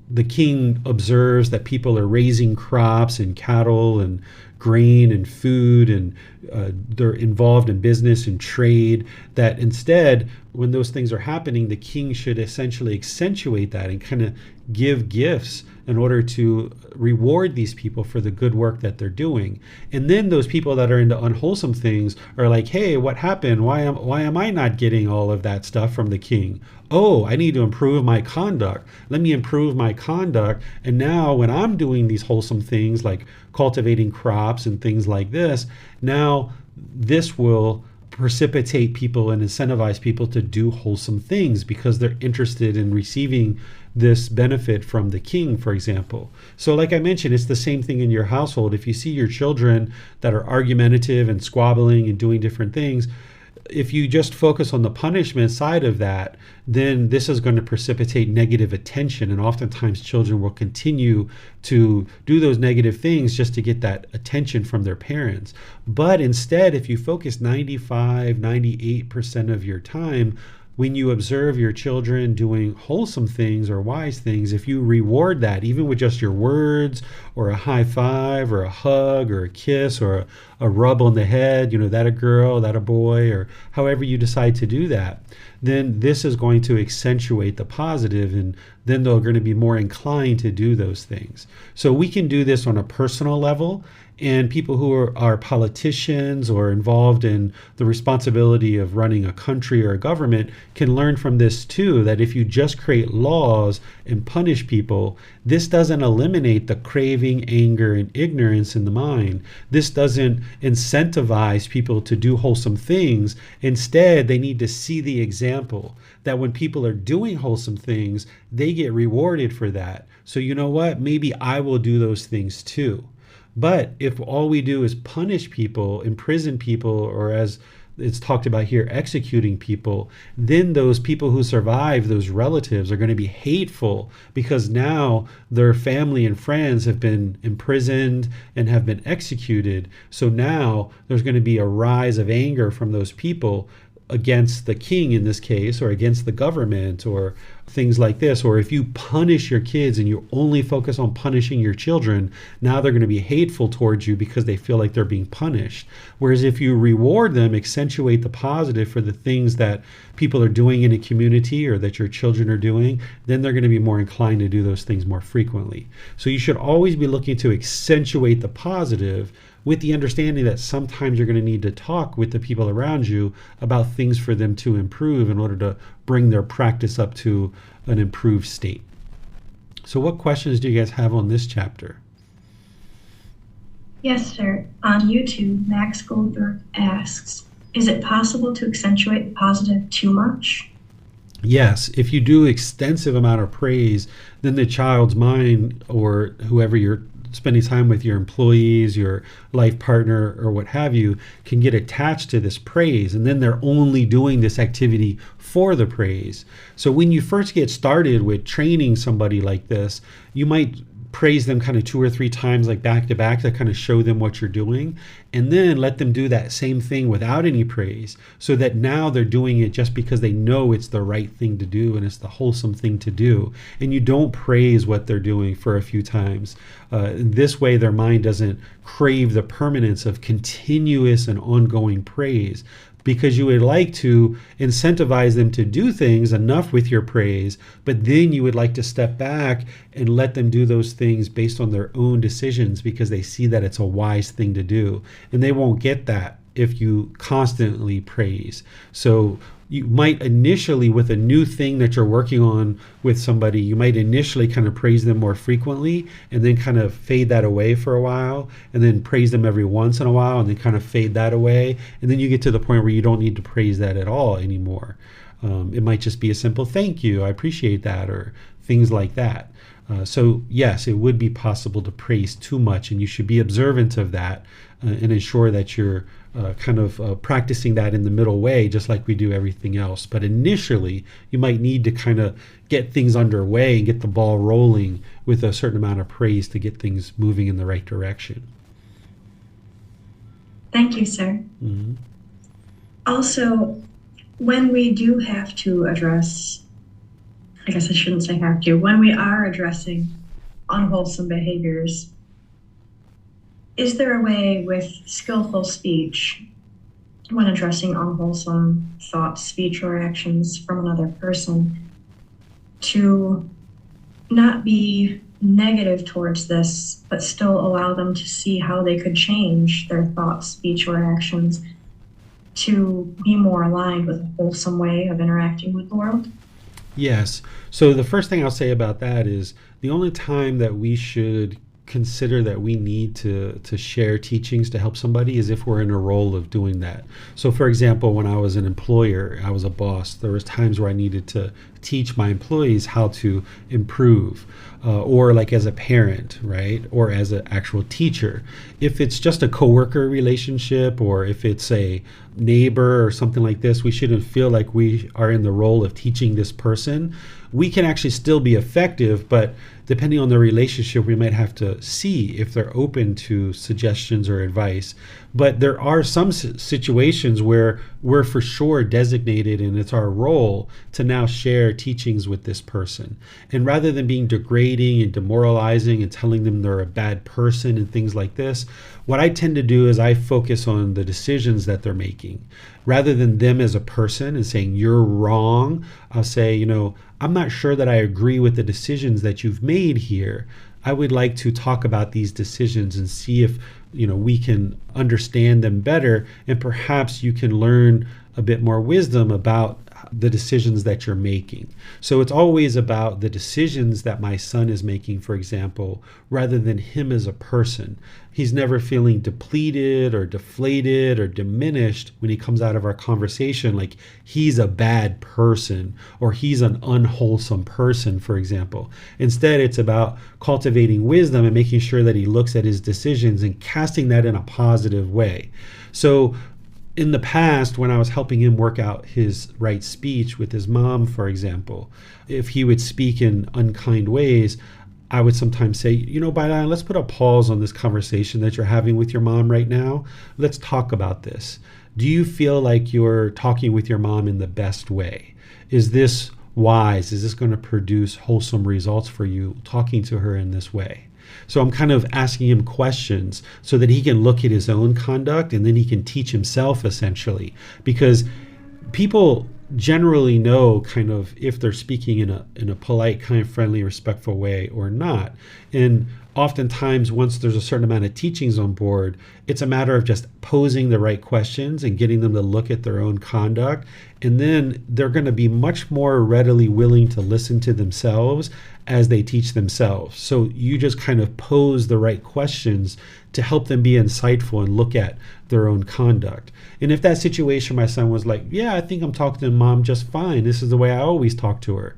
the king observes that people are raising crops and cattle and grain and food, and they're involved in business and trade, that instead, when those things are happening, the king should essentially accentuate that and kind of give gifts in order to reward these people for the good work that they're doing. And then those people that are into unwholesome things are like, hey, what happened? Why am I not getting all of that stuff from the king? Oh, I need to improve my conduct. Let me improve my conduct. And now when I'm doing these wholesome things like cultivating crops and things like this, now this will precipitate people and incentivize people to do wholesome things because they're interested in receiving this benefit from the king, for example. So like I mentioned, it's the same thing in your household. If you see your children that are argumentative and squabbling and doing different things, if you just focus on the punishment side of that, then this is going to precipitate negative attention. And oftentimes children will continue to do those negative things just to get that attention from their parents. But instead, if you focus 98% of your time when you observe your children doing wholesome things or wise things, if you reward that, even with just your words or a high five or a hug or a kiss or a rub on the head, that a girl, that a boy, or however you decide to do that, then this is going to accentuate the positive, and then they're going to be more inclined to do those things. So we can do this on a personal level, and people who are politicians or involved in the responsibility of running a country or a government can learn from this too, that if you just create laws and punish people, this doesn't eliminate the craving, anger, and ignorance in the mind. This doesn't incentivize people to do wholesome things. Instead, they need to see the example that when people are doing wholesome things, they get rewarded for that. So you know what? Maybe I will do those things too. But if all we do is punish people, imprison people, or as it's talked about here, executing people, then those people who survive, those relatives, are going to be hateful because now their family and friends have been imprisoned and have been executed. So now there's going to be a rise of anger from those people against the king in this case, or against the government, or things like this. Or if you punish your kids and you only focus on punishing your children, now they're going to be hateful towards you because they feel like they're being punished. Whereas if you reward them, accentuate the positive for the things that people are doing in a community or that your children are doing, then they're going to be more inclined to do those things more frequently. So you should always be looking to accentuate the positive, with the understanding that sometimes you're going to need to talk with the people around you about things for them to improve in order to bring their practice up to an improved state. So what questions do you guys have on this chapter? Yes, sir. On YouTube, Max Goldberg asks, is it possible to accentuate positive too much? Yes, if you do extensive amount of praise, then the child's mind, or whoever you're spending time with, your employees, your life partner, or what have you, can get attached to this praise, and then they're only doing this activity for the praise. So when you first get started with training somebody like this, you might praise them kind of 2 or 3 times, like back to back, to kind of show them what you're doing, and then let them do that same thing without any praise, so that now they're doing it just because they know it's the right thing to do and it's the wholesome thing to do. And you don't praise what they're doing for a few times. This way their mind doesn't crave the permanence of continuous and ongoing praise, because you would like to incentivize them to do things enough with your praise, but then you would like to step back and let them do those things based on their own decisions, because they see that it's a wise thing to do. And they won't get that if you constantly praise. So you might initially, with a new thing that you're working on with somebody, you might initially kind of praise them more frequently, and then kind of fade that away for a while, and then praise them every once in a while, and then kind of fade that away. And then you get to the point where you don't need to praise that at all anymore. It might just be a simple thank you, I appreciate that, or things like that. So yes, it would be possible to praise too much, and you should be observant of that and ensure that you're practicing that in the middle way, just like we do everything else. But initially, you might need to kind of get things underway and get the ball rolling with a certain amount of praise to get things moving in the right direction. Thank you, sir. Mm-hmm. Also, when we do have to address, I guess I shouldn't say have to, when we are addressing unwholesome behaviors, is there a way with skillful speech, when addressing unwholesome thoughts, speech, or actions from another person, to not be negative towards this, but still allow them to see how they could change their thoughts, speech, or actions to be more aligned with a wholesome way of interacting with the world? Yes. So the first thing I'll say about that is the only time that we should consider that we need to share teachings to help somebody is if we're in a role of doing that. So for example, when I was an employer, I was a boss, there was times where I needed to teach my employees how to improve, or like as a parent, right? Or as an actual teacher. If it's just a coworker relationship, or if it's a neighbor or something like this, we shouldn't feel like we are in the role of teaching this person. We can actually still be effective, but depending on the relationship, we might have to see if they're open to suggestions or advice. But there are some situations where we're for sure designated, and it's our role to now share teachings with this person. And rather than being degrading and demoralizing and telling them they're a bad person and things like this, what I tend to do is I focus on the decisions that they're making. Rather than them as a person and saying, you're wrong, I'll say, I'm not sure that I agree with the decisions that you've made here. I would like to talk about these decisions and see if we can understand them better, and perhaps you can learn a bit more wisdom about the decisions that you're making. So it's always about the decisions that my son is making, for example, rather than him as a person. He's never feeling depleted or deflated or diminished when he comes out of our conversation like he's a bad person or he's an unwholesome person, for example. Instead, it's about cultivating wisdom and making sure that he looks at his decisions and casting that in a positive way. So in the past, when I was helping him work out his right speech with his mom, for example, if he would speak in unkind ways, I would sometimes say, Bailan, let's put a pause on this conversation that you're having with your mom right now. Let's talk about this. Do you feel like you're talking with your mom in the best way? Is this wise? Is this going to produce wholesome results for you, talking to her in this way? So I'm kind of asking him questions so that he can look at his own conduct, and then he can teach himself, essentially. Because people generally know kind of if they're speaking in a polite, kind, friendly, respectful way or not. And oftentimes, once there's a certain amount of teachings on board, it's a matter of just posing the right questions and getting them to look at their own conduct. And then they're going to be much more readily willing to listen to themselves as they teach themselves. So you just kind of pose the right questions to help them be insightful and look at their own conduct. And if that situation, my son was like, yeah, I think I'm talking to mom just fine. This is the way I always talk to her.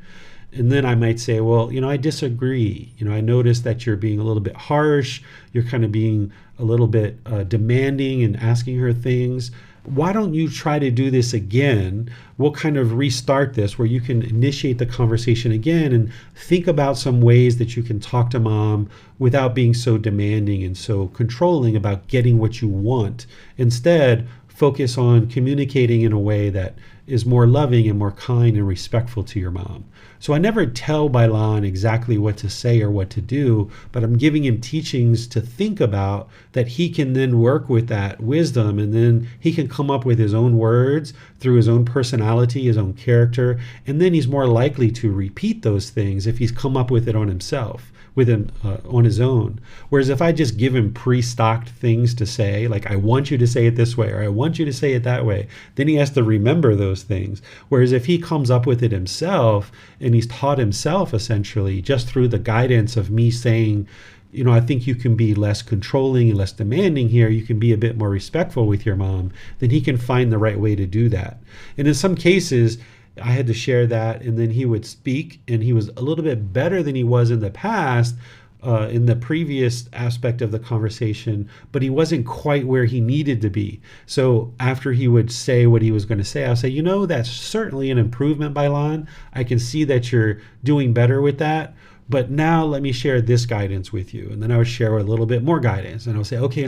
And then I might say, well, I disagree. I noticed that you're being a little bit harsh. You're kind of being a little bit demanding and asking her things. why don't you try to do this again? We'll kind of restart this where you can initiate the conversation again and think about some ways that you can talk to mom without being so demanding and so controlling about getting what you want. Instead, focus on communicating in a way that is more loving and more kind and respectful to your mom. So I never tell Bailan exactly what to say or what to do, but I'm giving him teachings to think about that he can then work with that wisdom, and then he can come up with his own words through his own personality, his own character, and then he's more likely to repeat those things if he's come up with it on himself, with him on his own. Whereas if I just give him pre-stocked things to say, like I want you to say it this way or I want you to say it that way, then he has to remember those things. Whereas if he comes up with it himself and he's taught himself essentially just through the guidance of me saying, you know, I think you can be less controlling and less demanding here. You can be a bit more respectful with your mom. Then he can find the right way to do that. And in some cases, I had to share that, and then he would speak, and he was a little bit better than he was in the past, in the previous aspect of the conversation, but he wasn't quite where he needed to be. So after he would say what he was going to say, I'll say, you know, that's certainly an improvement, Bailan. I can see that you're doing better with that. But now let me share this guidance with you. And then I would share a little bit more guidance. And I would say, okay,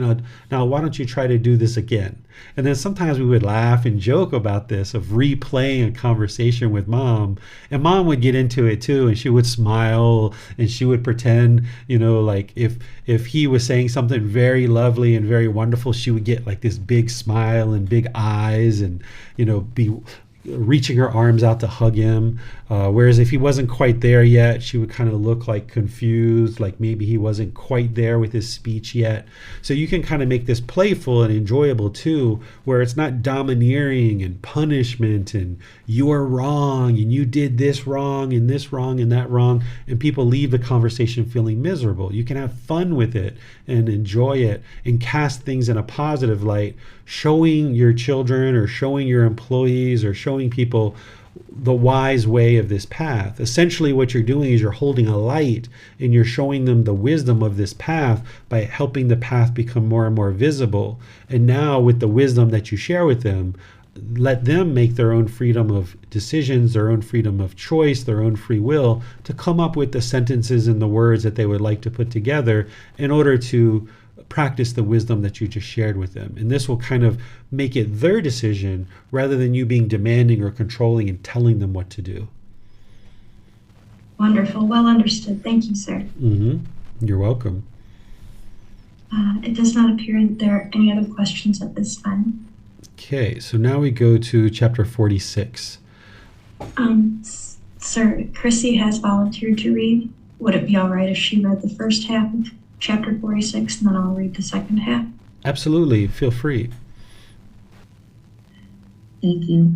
now why don't you try to do this again? And then sometimes we would laugh and joke about this, of replaying a conversation with mom. And mom would get into it too. And she would smile and she would pretend, you know, like if he was saying something very lovely and very wonderful, she would get like this big smile and big eyes and, you know, be reaching her arms out to hug him. Whereas if he wasn't quite there yet, she would kind of look like confused, like maybe he wasn't quite there with his speech yet. So you can kind of make this playful and enjoyable too, where it's not domineering and punishment and you're wrong and you did this wrong and this wrong and that wrong, and people leave the conversation feeling miserable. You can have fun with it and enjoy it and cast things in a positive light, showing your children or showing your employees or showing people the wise way of this path. Essentially what you're doing is you're holding a light and you're showing them the wisdom of this path by helping the path become more and more visible. And now with the wisdom that you share with them, let them make their own freedom of decisions, their own freedom of choice, their own free will to come up with the sentences and the words that they would like to put together in order to practice the wisdom that you just shared with them. And this will kind of make it their decision rather than you being demanding or controlling and telling them what to do. Wonderful. Well understood. Thank you, sir. You're welcome. It does not appear that there are any other questions at this time. Okay, so now we go to chapter 46. Sir, Chrissy has volunteered to read. Would it be all right if she read the first half of chapter 46 and then I'll read the second half? Absolutely, feel free. Thank you.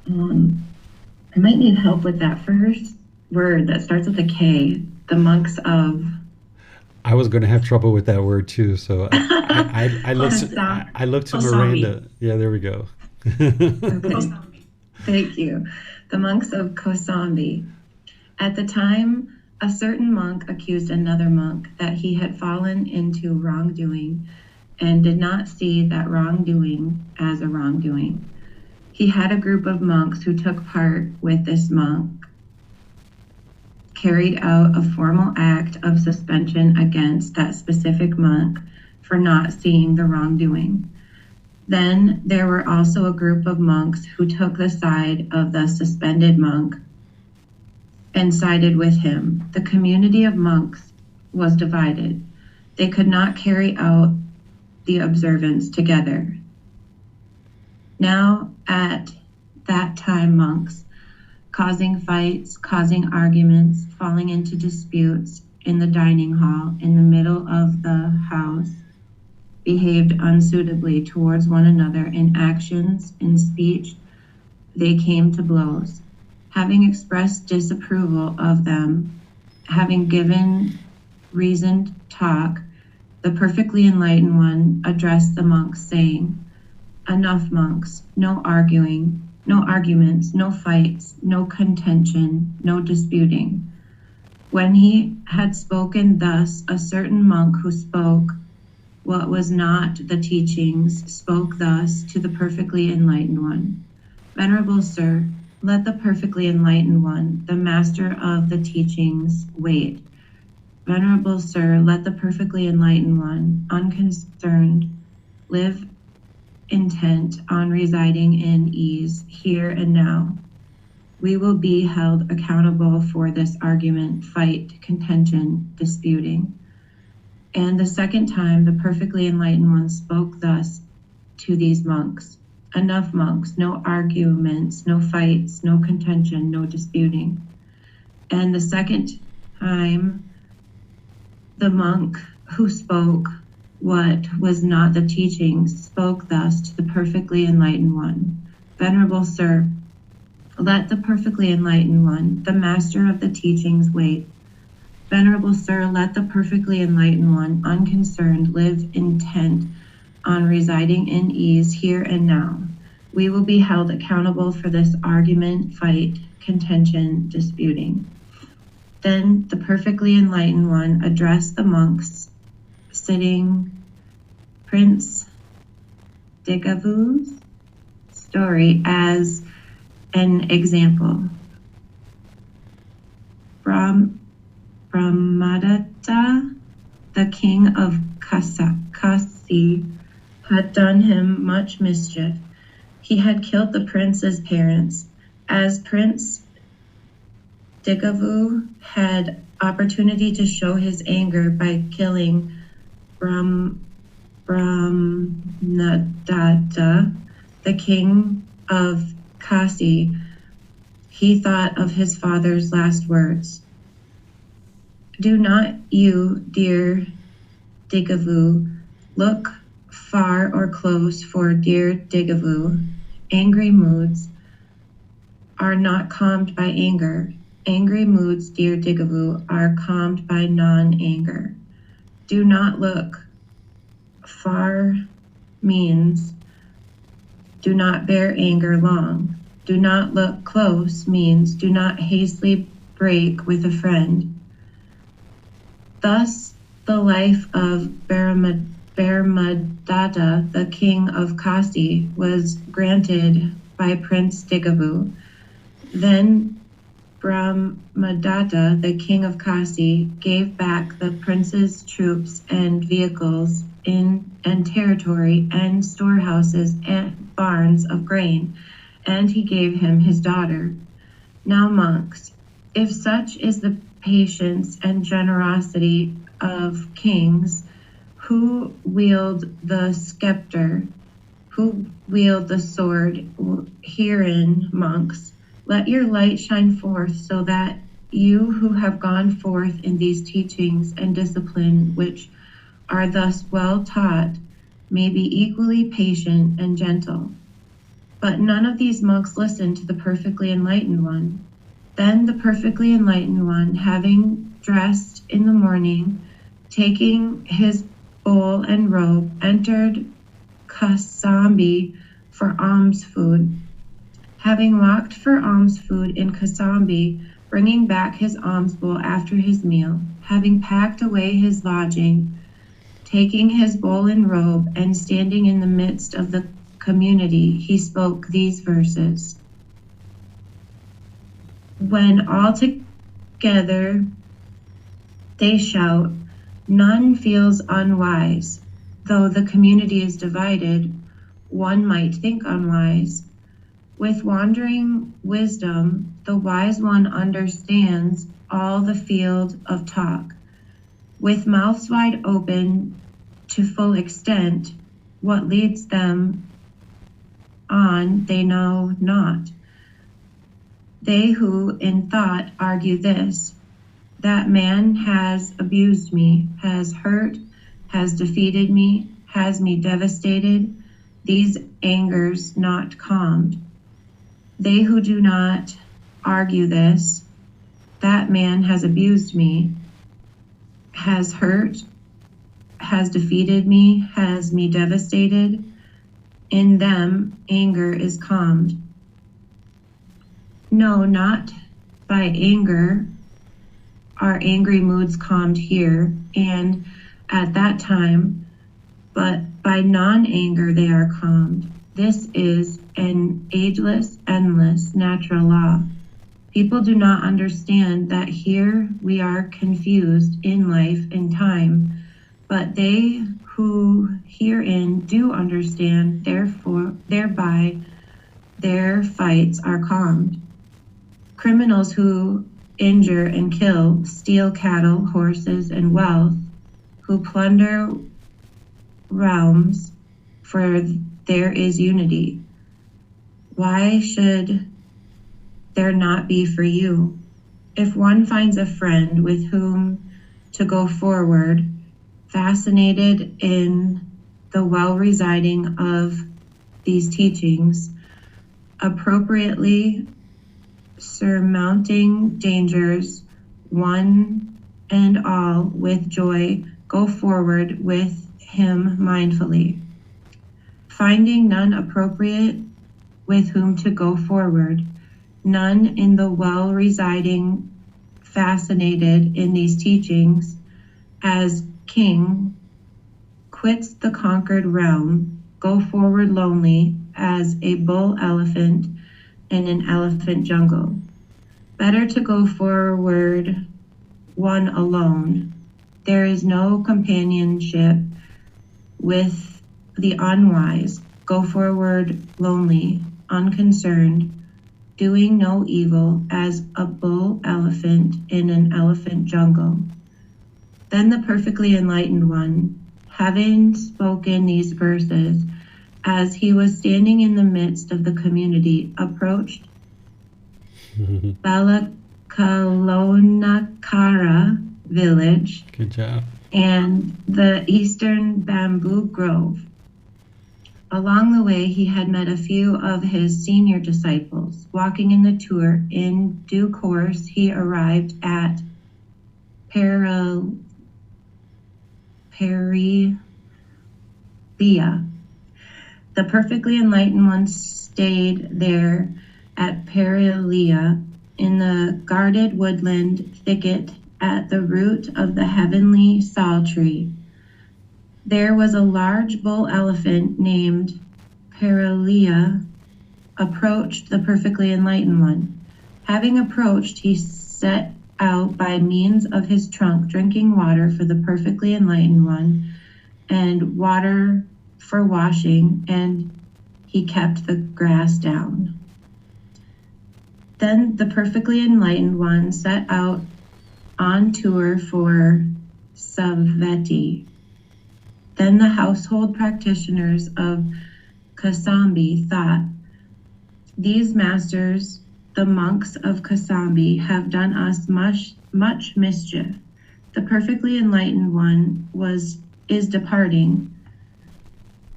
I might need help with that first word that starts with a K, the monks of... I was going to have trouble with that word too, so I looked to Miranda. Yeah, there we go. Okay. Thank you. The monks of Kosambi. At the time, a certain monk accused another monk that he had fallen into wrongdoing and did not see that wrongdoing as a wrongdoing. He had a group of monks who took part with this monk, carried out a formal act of suspension against that specific monk for not seeing the wrongdoing. Then there were also a group of monks who took the side of the suspended monk and sided with him. The community of monks was divided. They could not carry out the observance together. Now at that time, monks, causing fights, causing arguments, falling into disputes in the dining hall in the middle of the house, behaved unsuitably towards one another in actions, in speech. They came to blows. Having expressed disapproval of them, having given reasoned talk, the perfectly enlightened one addressed the monks, saying, "Enough, monks, no arguing, no arguments, no fights, no contention, no disputing." When he had spoken thus, a certain monk who spoke what was not the teachings, spoke thus to the perfectly enlightened one. Venerable Sir, let the perfectly enlightened one, the master of the teachings, wait. Venerable Sir, let the perfectly enlightened one, unconcerned, live intent on residing in ease here and now. We will be held accountable for this argument, fight, contention, disputing. And the second time, the perfectly enlightened one spoke thus to these monks. Enough, monks, no arguments, no fights, no contention, no disputing. And the second time, the monk who spoke what was not the teachings spoke thus to the perfectly enlightened one. Venerable Sir, let the perfectly enlightened one, the master of the teachings, wait. Venerable Sir, let the perfectly enlightened one, unconcerned, live intent on residing in ease here and now. We will be held accountable for this argument, fight, contention, disputing. Then the perfectly enlightened one addressed the monks, citing Prince Digavu's story as an example. Brahmadatta, the king of Kasi, had done him much mischief. He had killed the prince's parents. As Prince Digavu had opportunity to show his anger by killing Brahmadatta, the king of Kasi, he thought of his father's last words. Do not you, dear Digavu, look far or close, for dear Digavu, angry moods are not calmed by anger. Angry moods, dear Digavu, are calmed by non-anger. Do not look far means do not bear anger long. Do not look close means do not hastily break with a friend. Thus, the life of Brahmadatta, the king of Kasi, was granted by Prince Digavu. Then Brahmadatta, the king of Kasi, gave back the prince's troops and vehicles and territory and storehouses and barns of grain, and he gave him his daughter. Now, monks, if such is the patience and generosity of kings who wield the scepter, who wield the sword, herein, monks, let your light shine forth so that you who have gone forth in these teachings and discipline which are thus well taught may be equally patient and gentle. But none of these monks listened to the perfectly enlightened one. Then the perfectly enlightened one, having dressed in the morning, taking his bowl and robe, entered Kasambi for alms food. Having walked for alms food in Kasambi, bringing back his alms bowl after his meal, having packed away his lodging, taking his bowl and robe, and standing in the midst of the community, he spoke these verses. When all together they shout, none feels unwise. Though the community is divided, one might think unwise. With wandering wisdom, the wise one understands all the field of talk. With mouths wide open to full extent, what leads them on they know not. They who in thought argue this, that man has abused me, has hurt, has defeated me, has me devastated, these angers not calmed. They who do not argue this, that man has abused me, has hurt, has defeated me, has me devastated, in them anger is calmed. No, not by anger are angry moods calmed here, and at that time but by non-anger they are calmed. This is an ageless, endless, natural law. People do not understand that here we are confused in life and time, but they who herein do understand, therefore, thereby their fights are calmed. Criminals who injure and kill, steal cattle, horses, and wealth, who plunder realms, for there is unity. Why should there not be for you? If one finds a friend with whom to go forward, fascinated in the well-residing of these teachings, appropriately surmounting dangers, one and all with joy, go forward with him mindfully. Finding none appropriate with whom to go forward, none in the well-residing, fascinated in these teachings, as king quits the conquered realm, go forward lonely as a bull elephant in an elephant jungle. Better to go forward one alone. There is no companionship with the unwise. Go forward lonely, unconcerned, doing no evil as a bull elephant in an elephant jungle. Then the perfectly enlightened one, having spoken these verses, as he was standing in the midst of the community, approached Balakalonakara village. Good job. And the eastern bamboo grove. Along the way, he had met a few of his senior disciples. Walking in the tour, in due course, he arrived at Perilia. The perfectly enlightened one stayed there at Perilia in the guarded woodland thicket at the root of the heavenly sal tree. There was a large bull elephant named Perilia approached the perfectly enlightened one. Having approached, he set out by means of his trunk, drinking water for the perfectly enlightened one and water for washing, and he kept the grass down. Then the perfectly enlightened one set out on tour for Savatthi. Then the household practitioners of Kasambi thought, these masters, the monks of Kasambi, have done us much mischief. The perfectly enlightened one is departing.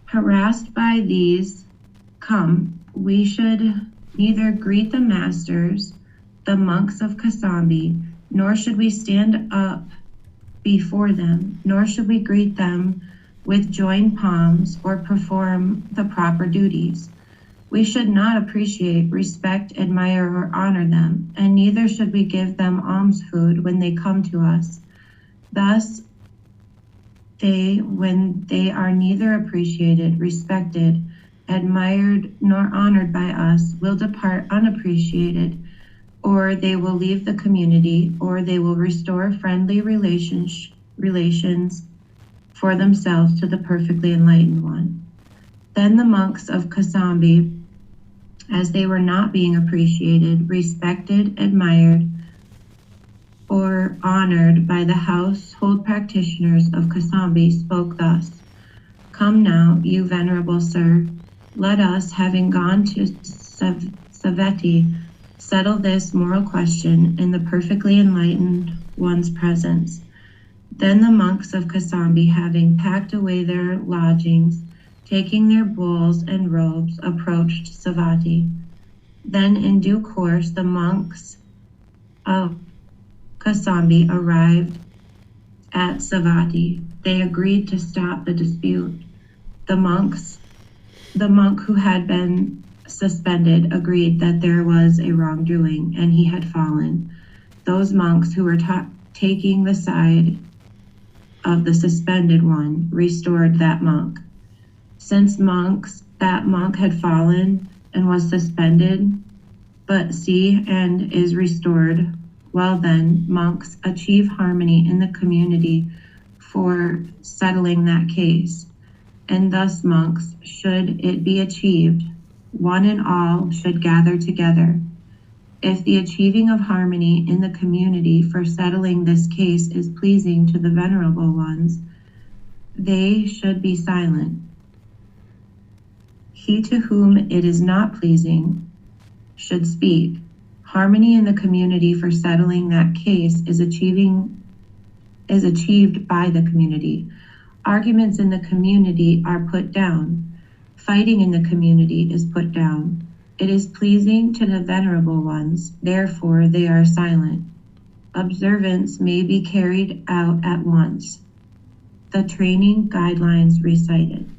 Harassed by these, come, we should neither greet the masters, the monks of Kasambi, nor should we stand up before them, nor should we greet them with joined palms or perform the proper duties. We should not appreciate, respect, admire, or honor them, and neither should we give them alms food when they come to us. Thus, when they are neither appreciated, respected, admired, nor honored by us, will depart unappreciated, or they will leave the community, or they will restore friendly relations for themselves to the perfectly enlightened one. Then the monks of Kasambi, as they were not being appreciated, respected, admired, or honored by the household practitioners of Kasambi, spoke thus, come now, you venerable sir, let us, having gone to Savatthi, settle this moral question in the perfectly enlightened one's presence. Then the monks of Kasambi, having packed away their lodgings, taking their bowls and robes, approached Savatthi. Then in due course the monks of Kasambi arrived at Savatthi. They agreed to stop the dispute. The monk who had been suspended agreed that there was a wrongdoing and he had fallen. Those monks who were taking the side of the suspended one restored that monk. Since that monk had fallen and was suspended, but see and is restored, well then, monks achieve harmony in the community for settling that case. And thus, monks, should it be achieved, one and all should gather together. If the achieving of harmony in the community for settling this case is pleasing to the venerable ones, they should be silent. He to whom it is not pleasing should speak. Harmony in the community for settling that case is achieved by the community. Arguments in the community are put down. Fighting in the community is put down. It is pleasing to the venerable ones, therefore they are silent. Observance may be carried out at once. The training guidelines recited.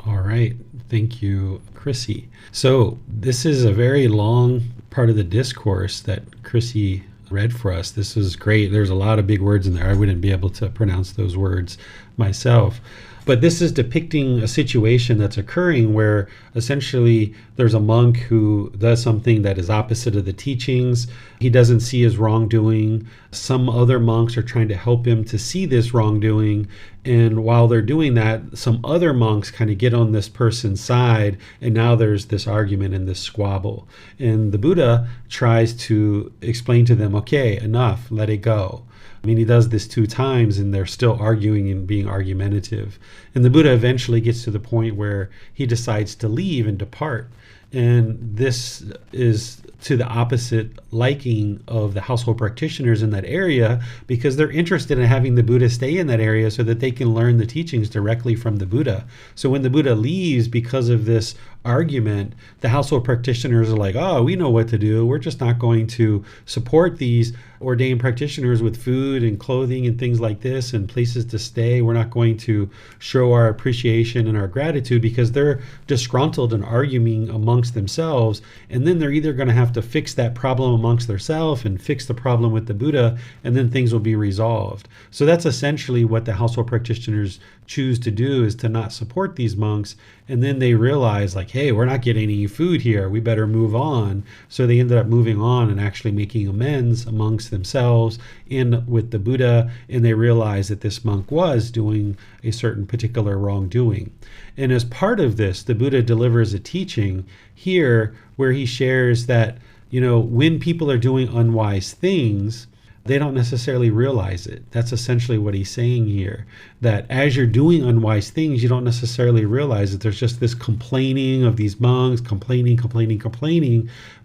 All right. Thank you, Chrissy. So this is a very long part of the discourse that Chrissy read for us. This is great. There's a lot of big words in there. I wouldn't be able to pronounce those words myself. But this is depicting a situation that's occurring where essentially there's a monk who does something that is opposite of the teachings. He doesn't see his wrongdoing. Some other monks are trying to help him to see this wrongdoing. And while they're doing that, some other monks kind of get on this person's side. And now there's this argument and this squabble. And the Buddha tries to explain to them, okay, enough, let it go. I mean, he does this 2 times and they're still arguing and being argumentative. And the Buddha eventually gets to the point where he decides to leave and depart. And this is to the opposite liking of the household practitioners in that area, because they're interested in having the Buddha stay in that area so that they can learn the teachings directly from the Buddha. So when the Buddha leaves because of this argument, the household practitioners are like, oh, we know what to do. We're just not going to support these ordained practitioners with food and clothing and things like this and places to stay. We're not going to show our appreciation and our gratitude because they're disgruntled and arguing amongst themselves. And then they're either going to have to fix that problem amongst themselves and fix the problem with the Buddha, and then things will be resolved. So that's essentially what the household practitioners choose to do, is to not support these monks. And then they realize, like, hey, we're not getting any food here. We better move on. So they ended up moving on and actually making amends amongst themselves and with the Buddha. And they realized that this monk was doing a certain particular wrongdoing. And as part of this, the Buddha delivers a teaching here where he shares that, when people are doing unwise things, they don't necessarily realize it. That's essentially what he's saying here, that as you're doing unwise things, you don't necessarily realize that there's just this complaining of these monks, complaining,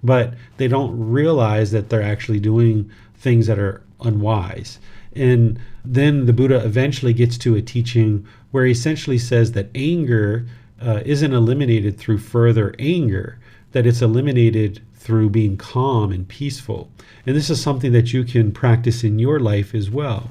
but they don't realize that they're actually doing things that are unwise. And then the Buddha eventually gets to a teaching where he essentially says that anger isn't eliminated through further anger, that it's eliminated through being calm and peaceful. And this is something that you can practice in your life as well,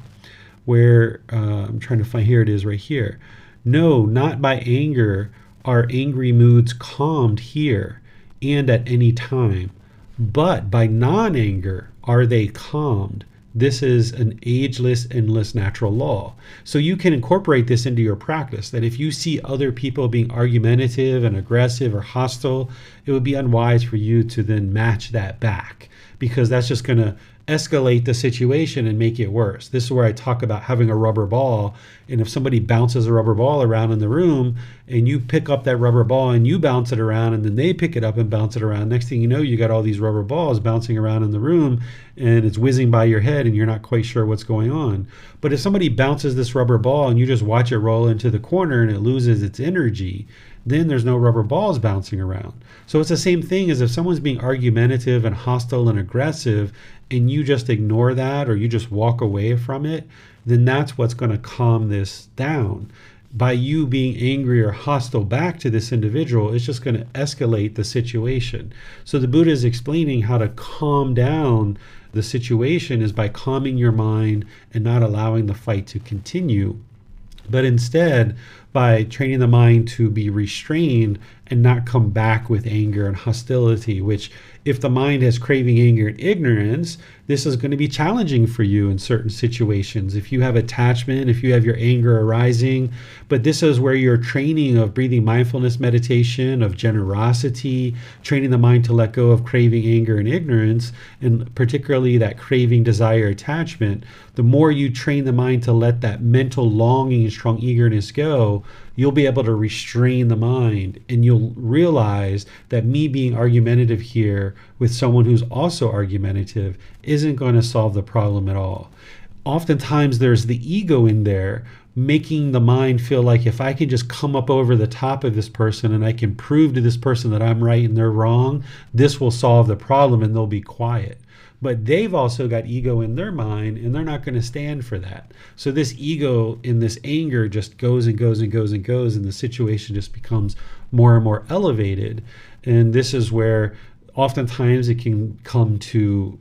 where I'm trying to find, here it is right here. No, not by anger are angry moods calmed here and at any time, but by non-anger are they calmed. This is an ageless, endless natural law. So you can incorporate this into your practice, that if you see other people being argumentative and aggressive or hostile, it would be unwise for you to then match that back, because that's just going to escalate the situation and make it worse. This is where I talk about having a rubber ball. And if somebody bounces a rubber ball around in the room and you pick up that rubber ball and you bounce it around and then they pick it up and bounce it around, next thing you know, you got all these rubber balls bouncing around in the room and it's whizzing by your head and you're not quite sure what's going on. But if somebody bounces this rubber ball and you just watch it roll into the corner and it loses its energy, then there's no rubber balls bouncing around. So it's the same thing as if someone's being argumentative and hostile and aggressive and you just ignore that or you just walk away from it, then that's what's going to calm this down. By you being angry or hostile back to this individual, it's just going to escalate the situation. So the Buddha is explaining how to calm down the situation is by calming your mind and not allowing the fight to continue, but instead by training the mind to be restrained and not come back with anger and hostility, which if the mind has craving, anger, and ignorance, this is going to be challenging for you in certain situations. If you have attachment, if you have your anger arising, but this is where your training of breathing mindfulness meditation, of generosity, training the mind to let go of craving, anger, and ignorance, and particularly that craving, desire, attachment, the more you train the mind to let that mental longing and strong eagerness go, you'll be able to restrain the mind, and you'll realize that me being argumentative here with someone who's also argumentative isn't going to solve the problem at all. Oftentimes there's the ego in there making the mind feel like if I can just come up over the top of this person and I can prove to this person that I'm right and they're wrong, this will solve the problem and they'll be quiet. But they've also got ego in their mind, and they're not going to stand for that. So this ego in this anger just goes and goes and goes and goes, and the situation just becomes more and more elevated. And this is where oftentimes it can come to,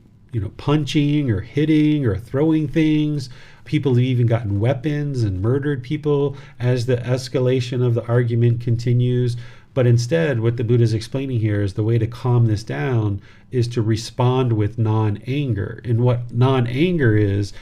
punching or hitting or throwing things. People have even gotten weapons and murdered people as the escalation of the argument continues. But instead, what the Buddha is explaining here is the way to calm this down is to respond with non-anger. And what non-anger is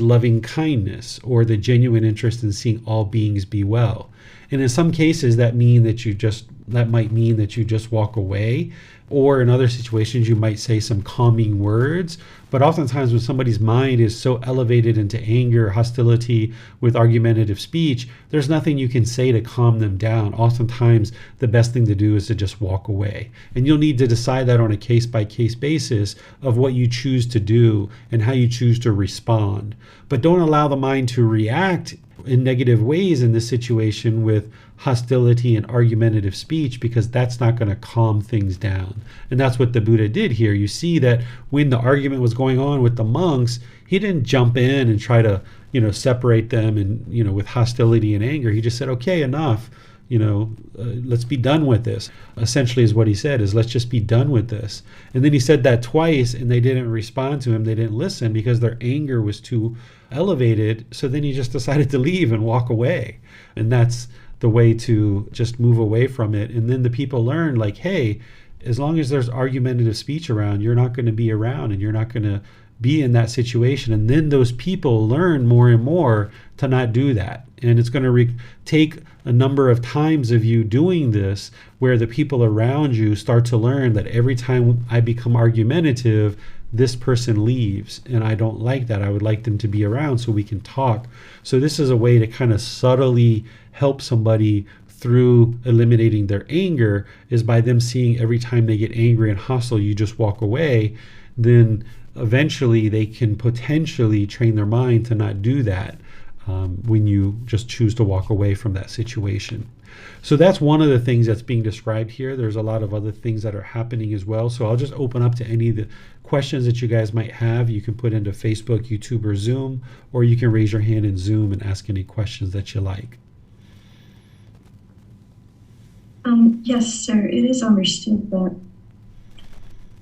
loving kindness, or the genuine interest in seeing all beings be well. And in some cases, that might mean that you just walk away, or in other situations, you might say some calming words. But oftentimes when somebody's mind is so elevated into anger, hostility with argumentative speech, there's nothing you can say to calm them down. Oftentimes, the best thing to do is to just walk away. And you'll need to decide that on a case-by-case basis of what you choose to do and how you choose to respond. But don't allow the mind to react in negative ways in this situation with hostility and argumentative speech, because that's not going to calm things down. And that's what the Buddha did here. You see that when the argument was going on with the monks, he didn't jump in and try to, separate them and, with hostility and anger. He just said, okay, enough. Let's be done with this. Essentially is what he said, is let's just be done with this. And then he said that twice, and they didn't respond to him. They didn't listen because their anger was too elevated. So then he just decided to leave and walk away. And that's the way to just move away from it. And then the people learn, like, hey, as long as there's argumentative speech around, you're not going to be around and you're not going to be in that situation. And then those people learn more and more to not do that. And it's going to take a number of times of you doing this, where the people around you start to learn that every time I become argumentative, this person leaves, and I don't like that. I would like them to be around so we can talk. So this is a way to kind of subtly help somebody through eliminating their anger, is by them seeing every time they get angry and hostile, you just walk away. Then eventually they can potentially train their mind to not do that when you just choose to walk away from that situation. So that's one of the things that's being described here. There's a lot of other things that are happening as well. So I'll just open up to any of the questions that you guys might have. You can put into Facebook, YouTube, or Zoom, or you can raise your hand in Zoom and ask any questions that you like. Yes, sir. It is understood that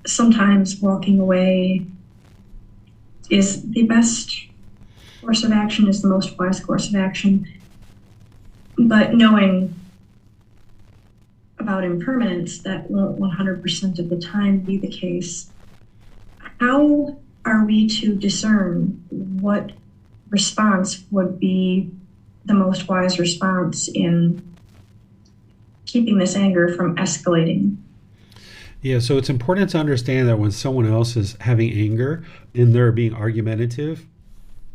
sometimes walking away is the best course of action, is the most wise course of action. But knowing about impermanence, that won't 100% of the time be the case. How are we to discern what response would be the most wise response in keeping this anger from escalating? Yeah, so it's important to understand that when someone else is having anger and they're being argumentative,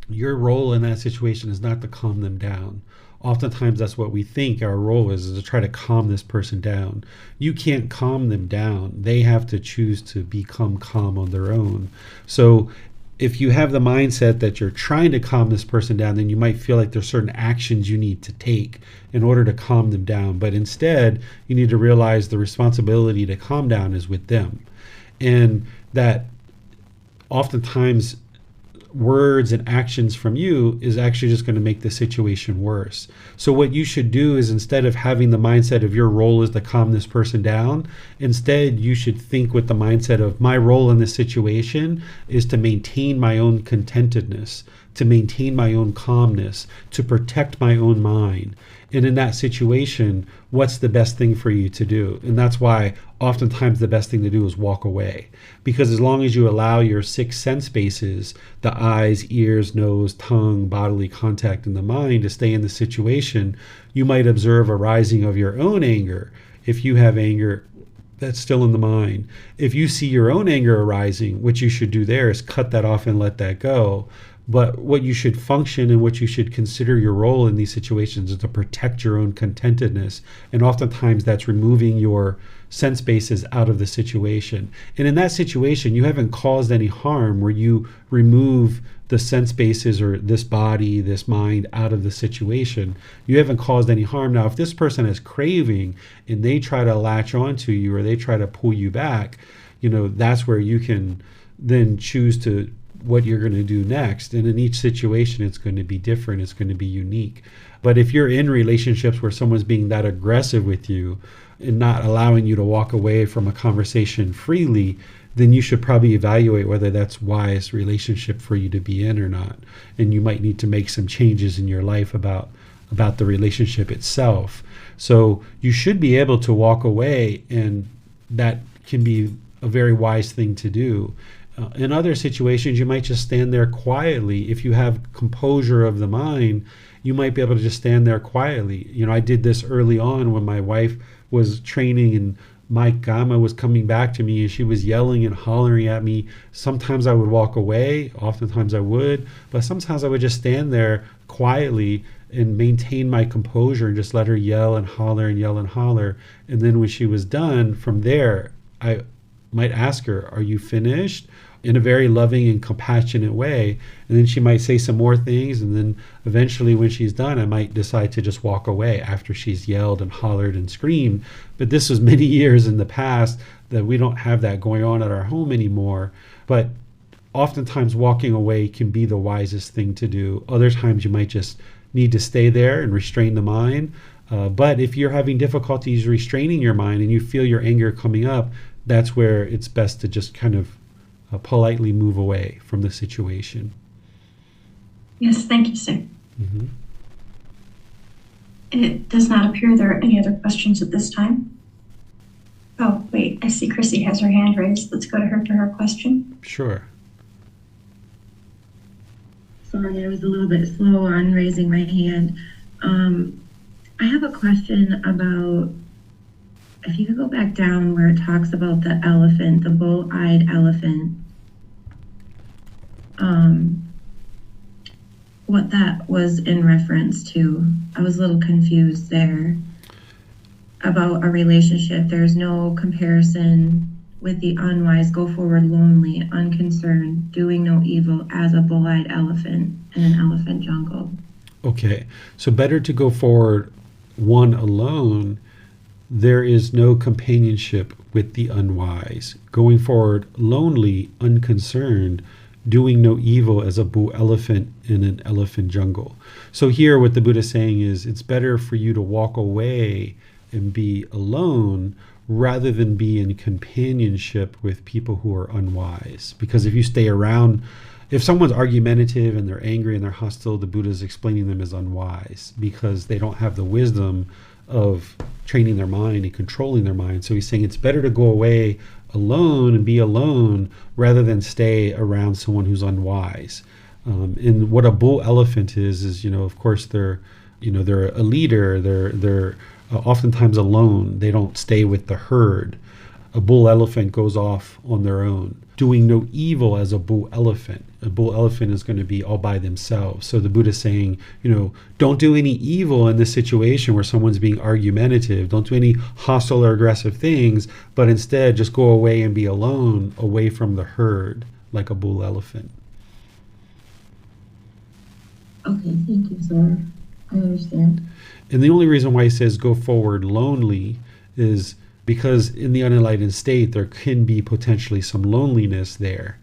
your role in that situation is not to calm them down. Oftentimes that's what we think our role is to try to calm this person down. You can't calm them down. They have to choose to become calm on their own. So if you have the mindset that you're trying to calm this person down, then you might feel like there's certain actions you need to take in order to calm them down. But instead, you need to realize the responsibility to calm down is with them. And that oftentimes words and actions from you is actually just going to make the situation worse. So what you should do is, instead of having the mindset of your role is to calm this person down, instead you should think with the mindset of my role in this situation is to maintain my own contentedness, to maintain my own calmness, to protect my own mind. And in that situation, what's the best thing for you to do? And that's why oftentimes the best thing to do is walk away. Because as long as you allow your 6 sense bases, the eyes, ears, nose, tongue, bodily contact, and the mind to stay in the situation, you might observe a rising of your own anger. If you have anger, that's still in the mind. If you see your own anger arising, what you should do there is cut that off and let that go. But what you should function and what you should consider your role in these situations is to protect your own contentedness. And oftentimes that's removing your sense bases out of the situation. And in that situation, you haven't caused any harm where you remove the sense bases or this body, this mind out of the situation. You haven't caused any harm. Now, if this person is craving and they try to latch onto you or they try to pull you back, that's where you can then choose to what you're going to do next. And in each situation, it's going to be different. It's going to be unique. But if you're in relationships where someone's being that aggressive with you and not allowing you to walk away from a conversation freely, then you should probably evaluate whether that's wise relationship for you to be in or not. And you might need to make some changes in your life about the relationship itself. So you should be able to walk away, and that can be a very wise thing to do. In other situations, you might just stand there quietly. If you have composure of the mind, you might be able to just stand there quietly. I did this early on when my wife was training and my Gama was coming back to me and she was yelling and hollering at me. Sometimes I would walk away, oftentimes I would, but sometimes I would just stand there quietly and maintain my composure and just let her yell and holler and yell and holler. And then when she was done, from there, I might ask her, "Are you finished?" in a very loving and compassionate way. And then she might say some more things. And then eventually when she's done, I might decide to just walk away after she's yelled and hollered and screamed. But this was many years in the past that we don't have that going on at our home anymore. But oftentimes walking away can be the wisest thing to do. Other times you might just need to stay there and restrain the mind. But if you're having difficulties restraining your mind and you feel your anger coming up, that's where it's best to just kind of politely move away from the situation. Yes, thank you, sir. Mm-hmm. It does not appear there are any other questions at this time. Oh, wait, I see Chrissy has her hand raised. Let's go to her question. Sure. Sorry, I was a little bit slow on raising my hand. I have a question about, if you could go back down where it talks about the elephant, the bull-eyed elephant, what that was in reference to. I was a little confused there about a relationship. There's no comparison with the unwise, go forward lonely, unconcerned, doing no evil as a bull-eyed elephant in an elephant jungle. Okay, so better to go forward one alone. There is no companionship with the unwise. Going forward lonely, unconcerned, doing no evil as a bull elephant in an elephant jungle. So here what the Buddha is saying is it's better for you to walk away and be alone rather than be in companionship with people who are unwise. Because if you stay around, if someone's argumentative and they're angry and they're hostile, the Buddha is explaining them as unwise because they don't have the wisdom of training their mind and controlling their mind. So he's saying it's better to go away alone and be alone rather than stay around someone who's unwise. And what a bull elephant is, of course they're a leader. They're oftentimes alone. They don't stay with the herd. A bull elephant goes off on their own, doing no evil as a bull elephant. A bull elephant is going to be all by themselves. So the Buddha is saying, don't do any evil in this situation where someone's being argumentative. Don't do any hostile or aggressive things, but instead just go away and be alone, away from the herd, like a bull elephant. Okay, thank you, sir. I understand. And the only reason why he says go forward lonely is because in the unenlightened state, there can be potentially some loneliness there.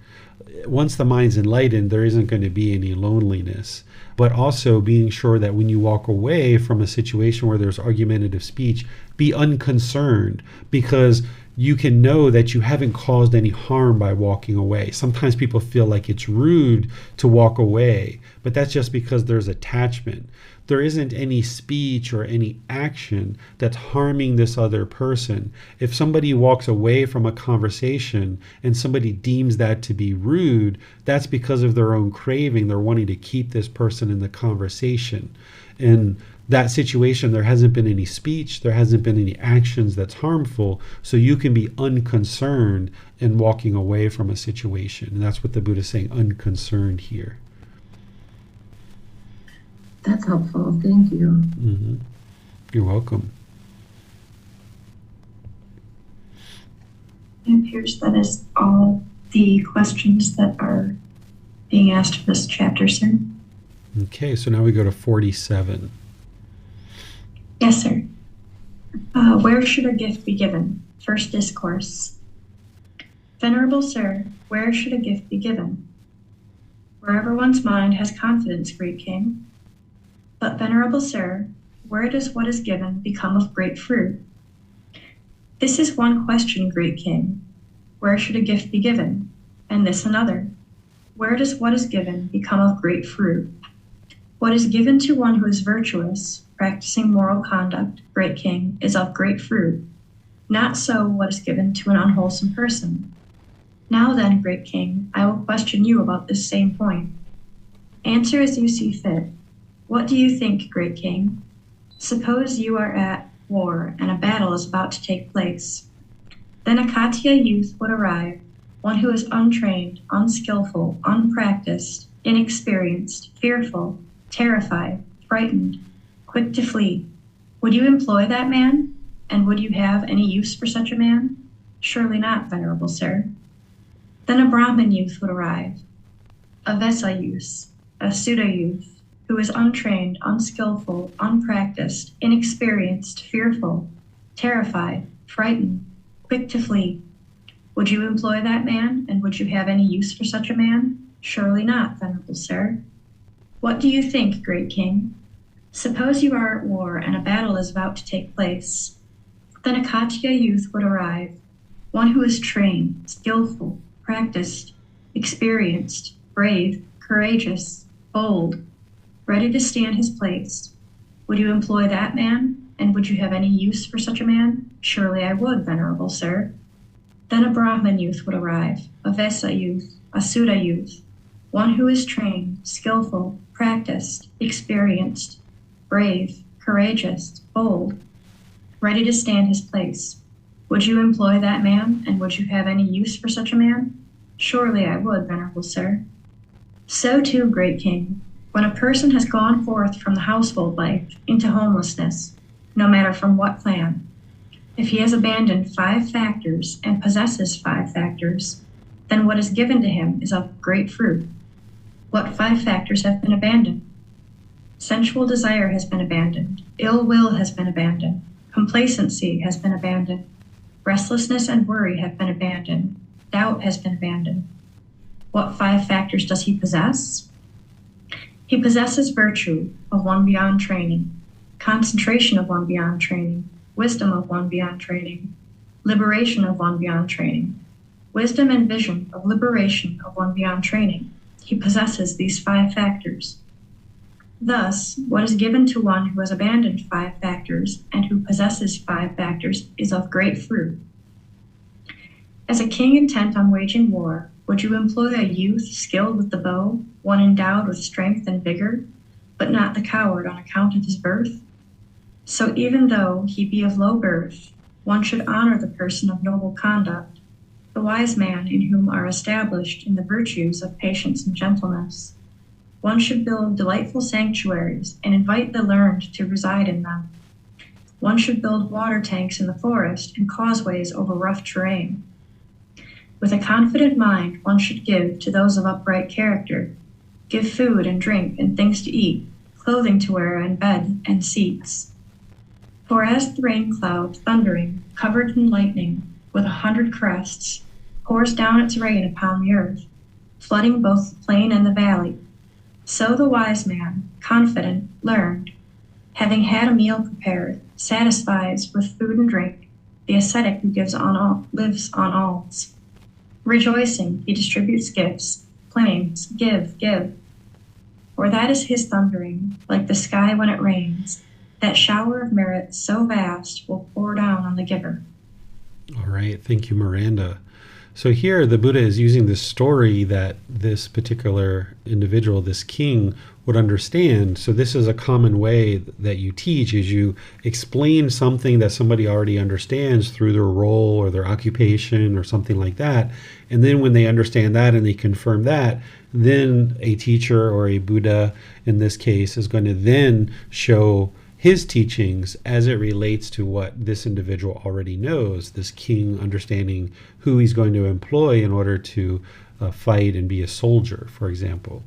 once the mind's enlightened, there isn't going to be any loneliness. But also being sure that when you walk away from a situation where there's argumentative speech, be unconcerned, because you can know that you haven't caused any harm by walking away. Sometimes people feel like it's rude to walk away, but that's just because there's attachment. There isn't any speech or any action that's harming this other person. If somebody walks away from a conversation and somebody deems that to be rude, that's because of their own craving. They're wanting to keep this person in the conversation. In that situation, there hasn't been any speech, there hasn't been any actions that's harmful, so you can be unconcerned in walking away from a situation. And that's what the Buddha is saying, unconcerned here. That's helpful. Thank you. Mm-hmm. You're welcome. It appears that is all the questions that are being asked for this chapter, sir. Okay, so now we go to 47. Yes, sir. Where should a gift be given? First discourse. Venerable sir, where should a gift be given? Wherever one's mind has confidence, great king. But venerable sir, where does what is given become of great fruit? This is one question, great king. Where should a gift be given? And this another. Where does what is given become of great fruit? What is given to one who is virtuous, practicing moral conduct, great king, is of great fruit. Not so what is given to an unwholesome person. Now then, great king, I will question you about this same point. Answer as you see fit. What do you think, great king? Suppose you are at war and a battle is about to take place. Then a Katya youth would arrive, one who is untrained, unskillful, unpracticed, inexperienced, fearful, terrified, frightened, quick to flee. Would you employ that man? And would you have any use for such a man? Surely not, venerable sir. Then a Brahmin youth would arrive, a Vesa youth, a Sudha youth, who is untrained, unskillful, unpracticed, inexperienced, fearful, terrified, frightened, quick to flee. Would you employ that man, and would you have any use for such a man? Surely not, venerable sir. What do you think, great king? Suppose you are at war and a battle is about to take place. Then a Katya youth would arrive, one who is trained, skillful, practiced, experienced, brave, courageous, bold, ready to stand his place. Would you employ that man, and would you have any use for such a man? Surely I would, venerable sir. Then a Brahmin youth would arrive, a Vesa youth, a Sudha youth, one who is trained, skillful, practiced, experienced, brave, courageous, bold, ready to stand his place. Would you employ that man, and would you have any use for such a man? Surely I would, venerable sir. So too, great king, when a person has gone forth from the household life into homelessness, no matter from what clan, if he has abandoned 5 factors and possesses 5 factors, then what is given to him is of great fruit. What 5 factors have been abandoned? Sensual desire has been abandoned, ill will has been abandoned, complacency has been abandoned, restlessness and worry have been abandoned, doubt has been abandoned. What 5 factors does he possess? He possesses virtue of one beyond training, concentration of one beyond training, wisdom of one beyond training, liberation of one beyond training, wisdom and vision of liberation of one beyond training. He possesses these 5 factors. Thus, what is given to one who has abandoned 5 factors and who possesses 5 factors is of great fruit. As a king intent on waging war, would you employ a youth skilled with the bow, one endowed with strength and vigor, but not the coward on account of his birth? So even though he be of low birth, one should honor the person of noble conduct, the wise man in whom are established in the virtues of patience and gentleness. One should build delightful sanctuaries and invite the learned to reside in them. One should build water tanks in the forest and causeways over rough terrain. With a confident mind, one should give to those of upright character, give food and drink and things to eat, clothing to wear and bed and seats. For as the rain cloud, thundering, covered in lightning, with 100 crests, pours down its rain upon the earth, flooding both the plain and the valley. So the wise man, confident, learned, having had a meal prepared, satisfies with food and drink the ascetic who lives on alms. Rejoicing, he distributes gifts, claims, give, give. For that is his thundering, like the sky when it rains. That shower of merit so vast will pour down on the giver. All right. Thank you, Miranda. So here the Buddha is using this story that this particular individual, this king, would understand. So this is a common way that you teach, is you explain something that somebody already understands through their role or their occupation or something like that. And then when they understand that and they confirm that, then a teacher or a Buddha in this case is going to then show his teachings as it relates to what this individual already knows, this king understanding who he's going to employ in order to fight and be a soldier, for example.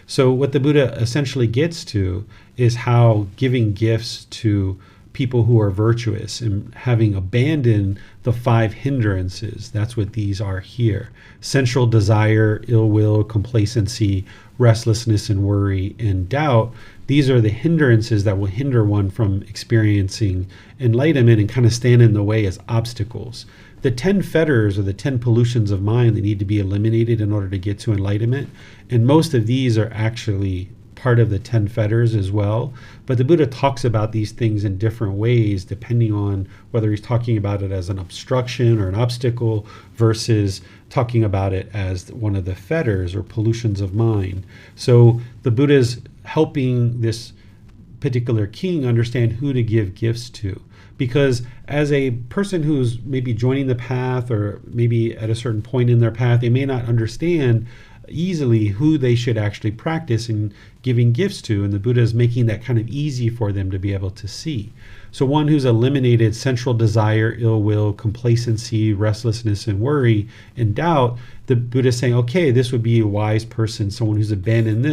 So what the Buddha essentially gets to is how giving gifts to people who are virtuous and having abandoned the 5 hindrances, that's what these are here: sensual desire, ill will, complacency, restlessness and worry, and doubt. These are the hindrances that will hinder one from experiencing enlightenment and kind of stand in the way as obstacles. The 10 fetters or the 10 pollutions of mind that need to be eliminated in order to get to enlightenment, and most of these are actually part of the 10 fetters as well. But the Buddha talks about these things in different ways depending on whether he's talking about it as an obstruction or an obstacle versus talking about it as one of the fetters or pollutions of mind. So the Buddha is helping this particular king understand who to give gifts to. Because as a person who's maybe joining the path or maybe at a certain point in their path, they may not understand easily who they should actually practice in giving gifts to, and the Buddha is making that kind of easy for them to be able to see. So one who's eliminated sensual desire, ill will, complacency, restlessness and worry and doubt, the Buddha is saying, okay, this would be a wise person, someone who's abandoned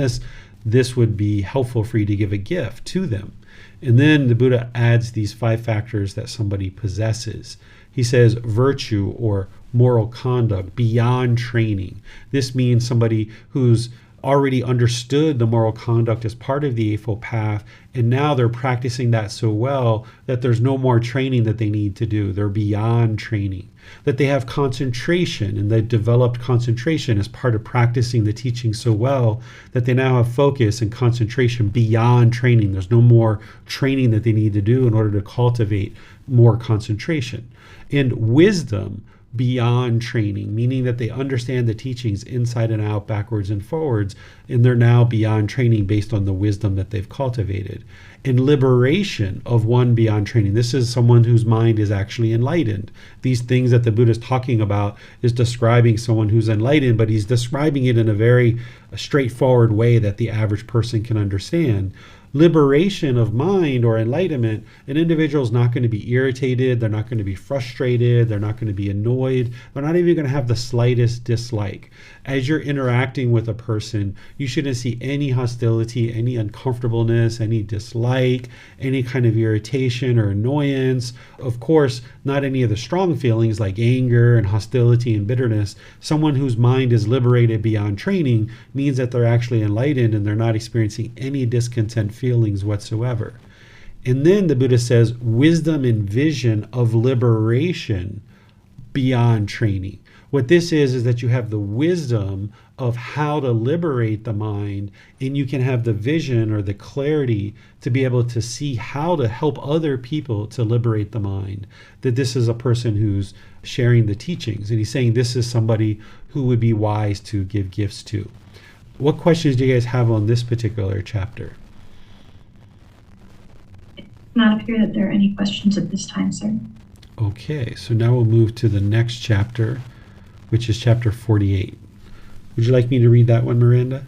this would be helpful for you to give a gift to them. And then the Buddha adds these 5 factors that somebody possesses. He says virtue or moral conduct beyond training. This means somebody who's already understood the moral conduct as part of the Eightfold Path, and now they're practicing that so well that there's no more training that they need to do. They're beyond training. That they have concentration, and they've developed concentration as part of practicing the teaching so well that they now have focus and concentration beyond training. There's no more training that they need to do in order to cultivate more concentration. And wisdom beyond training, meaning that they understand the teachings inside and out, backwards and forwards, and they're now beyond training based on the wisdom that they've cultivated. And liberation of one beyond training. This is someone whose mind is actually enlightened. These things that the Buddha is talking about is describing someone who's enlightened, but he's describing it in a very straightforward way that the average person can understand. Liberation of mind or enlightenment, an individual is not going to be irritated, they're not going to be frustrated, they're not going to be annoyed, they're not even going to have the slightest dislike. As you're interacting with a person, you shouldn't see any hostility, any uncomfortableness, any dislike, any kind of irritation or annoyance. Of course, not any of the strong feelings like anger and hostility and bitterness. Someone whose mind is liberated beyond training means that they're actually enlightened and they're not experiencing any discontent feelings whatsoever. And then the Buddha says wisdom and vision of liberation beyond training. What this is that you have the wisdom of how to liberate the mind, and you can have the vision or the clarity to be able to see how to help other people to liberate the mind. That this is a person who's sharing the teachings, and he's saying this is somebody who would be wise to give gifts to. What questions do you guys have on this particular chapter? Not appear that there are any questions at this time, sir. Okay, so now we'll move to the next chapter, which is chapter 48. Would you like me to read that one, Miranda?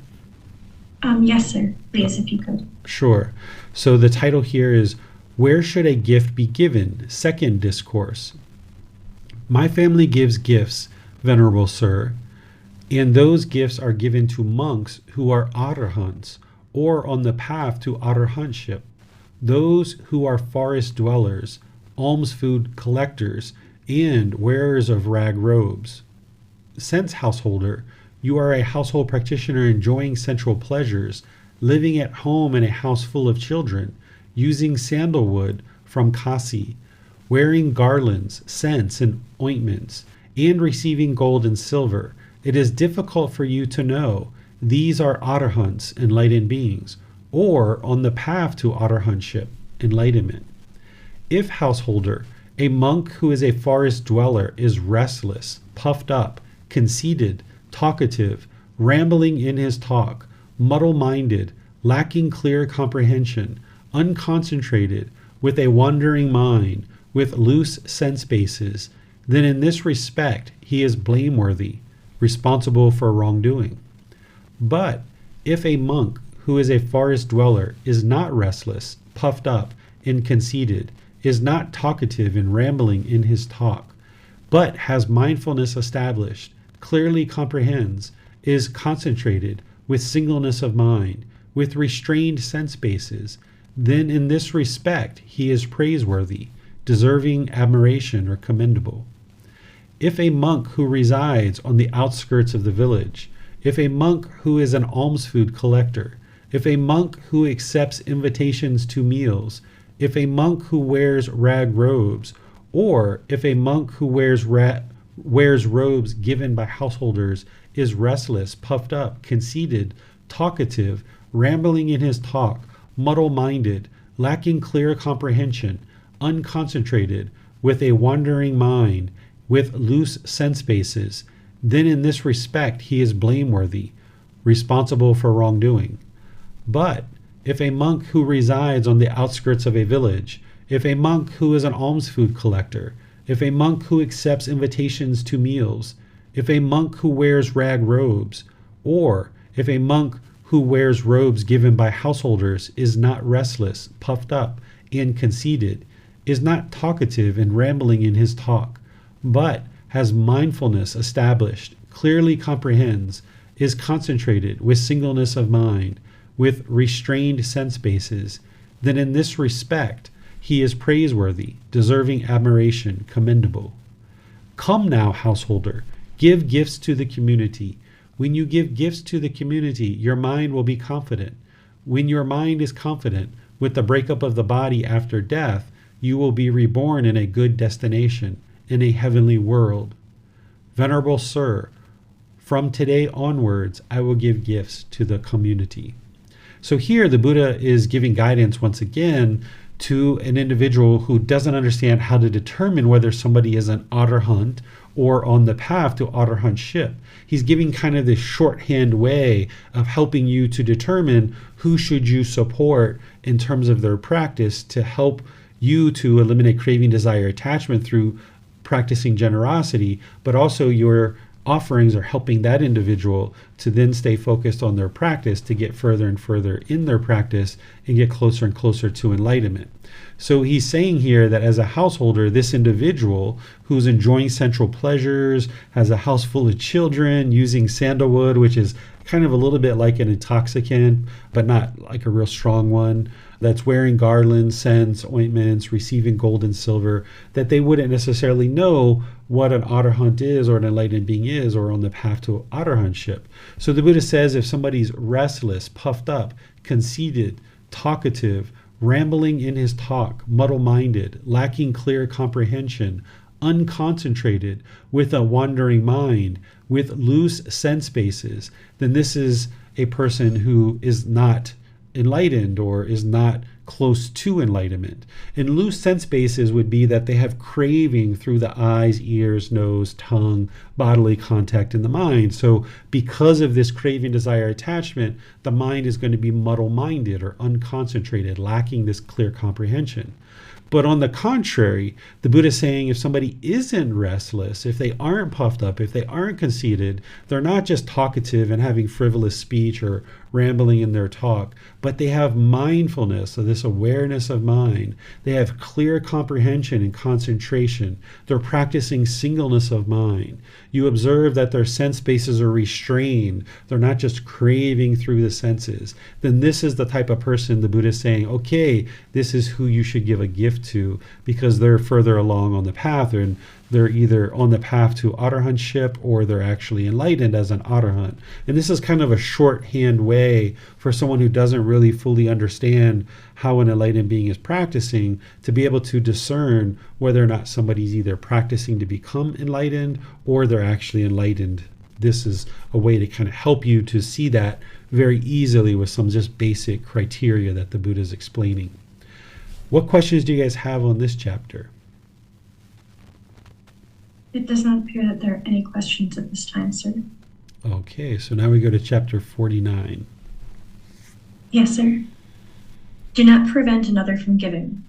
Yes, sir. Please, if you could. Sure. So the title here is, Where Should a Gift Be Given? Second Discourse. My family gives gifts, Venerable Sir, and those gifts are given to monks who are arahants, or on the path to arahantship, those who are forest dwellers, alms food collectors, and wearers of rag robes. Sense householder, You are a household practitioner enjoying sensual pleasures, living at home in a house full of children, using sandalwood from Kasi, wearing garlands, scents, and ointments, and receiving gold and silver. It is difficult for you to know these are arahants, enlightened beings, or on the path to arahantship, enlightenment. If, householder, a monk who is a forest dweller is restless, puffed up, conceited, talkative, rambling in his talk, muddle-minded, lacking clear comprehension, unconcentrated, with a wandering mind, with loose sense bases, then in this respect he is blameworthy, responsible for wrongdoing. But if a monk who is a forest dweller is not restless, puffed up, and conceited, is not talkative and rambling in his talk, but has mindfulness established, clearly comprehends, is concentrated, with singleness of mind, with restrained sense bases, then in this respect he is praiseworthy, deserving admiration or commendable. If a monk who resides on the outskirts of the village, if a monk who is an alms food collector, if a monk who accepts invitations to meals, if a monk who wears rag robes, or if a monk who wears robes given by householders is restless, puffed up, conceited, talkative, rambling in his talk, muddle-minded, lacking clear comprehension, unconcentrated, with a wandering mind, with loose sense bases, then in this respect he is blameworthy, responsible for wrongdoing. But if a monk who resides on the outskirts of a village, if a monk who is an alms food collector, if a monk who accepts invitations to meals, if a monk who wears rag robes, or if a monk who wears robes given by householders is not restless, puffed up, and conceited, is not talkative and rambling in his talk, but has mindfulness established, clearly comprehends, is concentrated with singleness of mind, with restrained sense bases, then in this respect he is praiseworthy, deserving admiration, commendable. Come now, householder, give gifts to the community. When you give gifts to the community, your mind will be confident. When your mind is confident, with the breakup of the body after death, you will be reborn in a good destination, in a heavenly world. Venerable Sir, from today onwards, I will give gifts to the community. So here the Buddha is giving guidance once again to an individual who doesn't understand how to determine whether somebody is an arahant or on the path to arahantship. He's giving kind of this shorthand way of helping you to determine who should you support in terms of their practice to help you to eliminate craving, desire, attachment through practicing generosity, but also your offerings are helping that individual to then stay focused on their practice to get further and further in their practice and get closer and closer to enlightenment. So he's saying here that as a householder, this individual who's enjoying sensual pleasures, has a house full of children, using sandalwood, which is kind of a little bit like an intoxicant, but not like a real strong one, that's wearing garlands, scents, ointments, receiving gold and silver, that they wouldn't necessarily know what an arahant is or an enlightened being is or on the path to arahantship. So the Buddha says if somebody's restless, puffed up, conceited, talkative, rambling in his talk, muddle-minded, lacking clear comprehension, unconcentrated, with a wandering mind, with loose sense bases, then this is a person who is not enlightened or is not close to enlightenment. And loose sense bases would be that they have craving through the eyes, ears, nose, tongue, bodily contact in the mind. So because of this craving, desire, attachment, the mind is going to be muddle-minded or unconcentrated, lacking this clear comprehension. But on the contrary, the Buddha is saying if somebody isn't restless, if they aren't puffed up, if they aren't conceited, they're not just talkative and having frivolous speech or rambling in their talk, but they have mindfulness, so this awareness of mind. They have clear comprehension and concentration. They're practicing singleness of mind. You observe that their sense bases are restrained. They're not just craving through the senses. Then this is the type of person the Buddha is saying, okay, this is who you should give a gift to because they're further along on the path and they're either on the path to arahantship or they're actually enlightened as an arahant. And this is kind of a shorthand way for someone who doesn't really fully understand how an enlightened being is practicing to be able to discern whether or not somebody's either practicing to become enlightened or they're actually enlightened. This is a way to kind of help you to see that very easily with some just basic criteria that the Buddha is explaining. What questions do you guys have on this chapter? It does not appear that there are any questions at this time, sir. Okay, so now we go to chapter 49. Yes, sir. Do not prevent another from giving.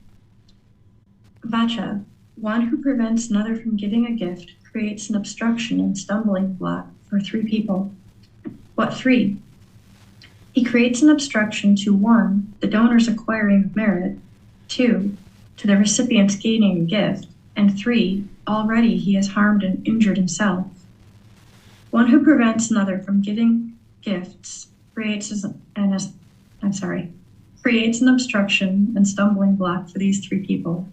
Vacha, one who prevents another from giving a gift creates an obstruction and stumbling block for 3 people. What 3? He creates an obstruction to 1, the donor's acquiring of merit, 2, to the recipient's gaining a gift, and 3, already he has harmed and injured himself. One who prevents another from giving gifts creates an obstruction and stumbling block for these 3 people.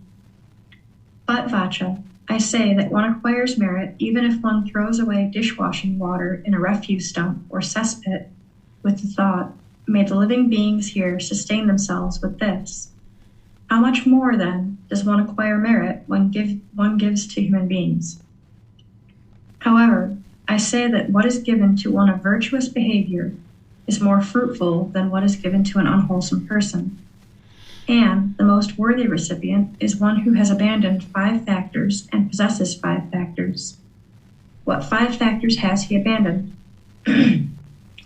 But Vacha, I say that one acquires merit even if one throws away dishwashing water in a refuse dump or cesspit with the thought, may the living beings here sustain themselves with this. How much more, then, does one acquire merit when one gives to human beings? However, I say that what is given to one of virtuous behavior is more fruitful than what is given to an unwholesome person. And the most worthy recipient is one who has abandoned 5 factors and possesses 5 factors. What 5 factors has he abandoned?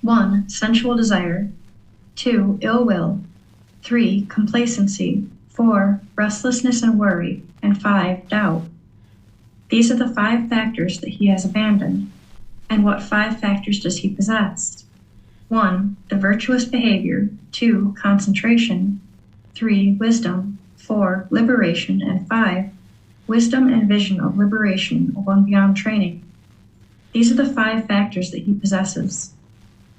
1, sensual desire. 2, ill will. 3, complacency. 4, restlessness and worry. And 5, doubt. These are the 5 factors that he has abandoned. And what 5 factors does he possess? 1, the virtuous behavior. 2, concentration. 3, wisdom. 4, liberation. And 5, wisdom and vision of liberation of one beyond training. These are the 5 factors that he possesses.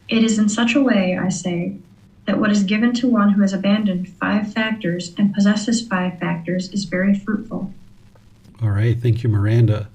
It is in such a way, I say, that what is given to one who has abandoned 5 factors and possesses 5 factors is very fruitful. All right, thank you, Miranda.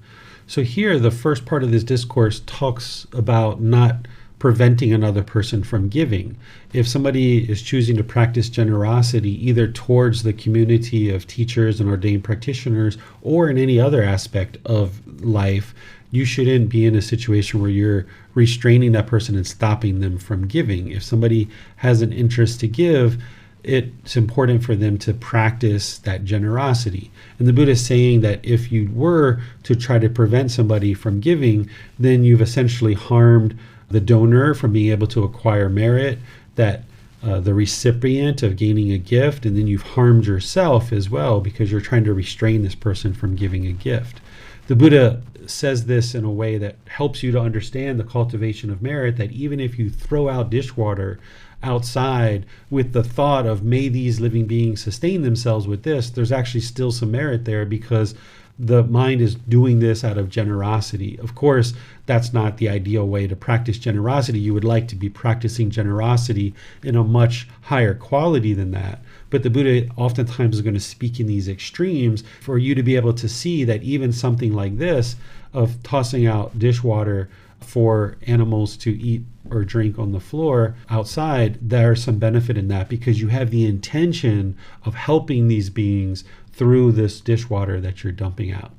So here, the first part of this discourse talks about not preventing another person from giving. If somebody is choosing to practice generosity either towards the community of teachers and ordained practitioners or in any other aspect of life, you shouldn't be in a situation where you're restraining that person and stopping them from giving. If somebody has an interest to give, it's important for them to practice that generosity. And the Buddha is saying that if you were to try to prevent somebody from giving, then you've essentially harmed the donor from being able to acquire merit, that the recipient of gaining a gift, and then you've harmed yourself as well because you're trying to restrain this person from giving a gift. The Buddha says this in a way that helps you to understand the cultivation of merit, that even if you throw out dishwater outside with the thought of may these living beings sustain themselves with this, there's actually still some merit there because the mind is doing this out of generosity. Of course, that's not the ideal way to practice generosity. You would like to be practicing generosity in a much higher quality than that. But the Buddha oftentimes is going to speak in these extremes for you to be able to see that even something like this, of tossing out dishwater for animals to eat or drink on the floor outside, there's some benefit in that because you have the intention of helping these beings through this dishwater that you're dumping out.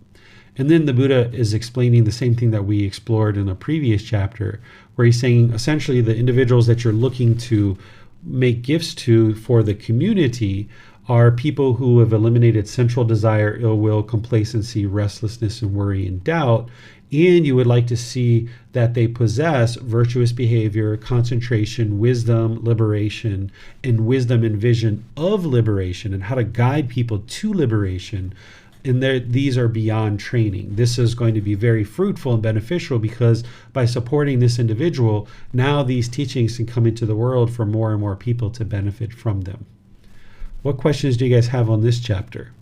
And then the Buddha is explaining the same thing that we explored in a previous chapter, where he's saying essentially the individuals that you're looking to make gifts to for the community are people who have eliminated sensual desire, ill will, complacency, restlessness, and worry and doubt. And you would like to see that they possess virtuous behavior, concentration, wisdom, liberation, and wisdom and vision of liberation and how to guide people to liberation. And these are beyond training. This is going to be very fruitful and beneficial because by supporting this individual, now these teachings can come into the world for more and more people to benefit from them. What questions do you guys have on this chapter?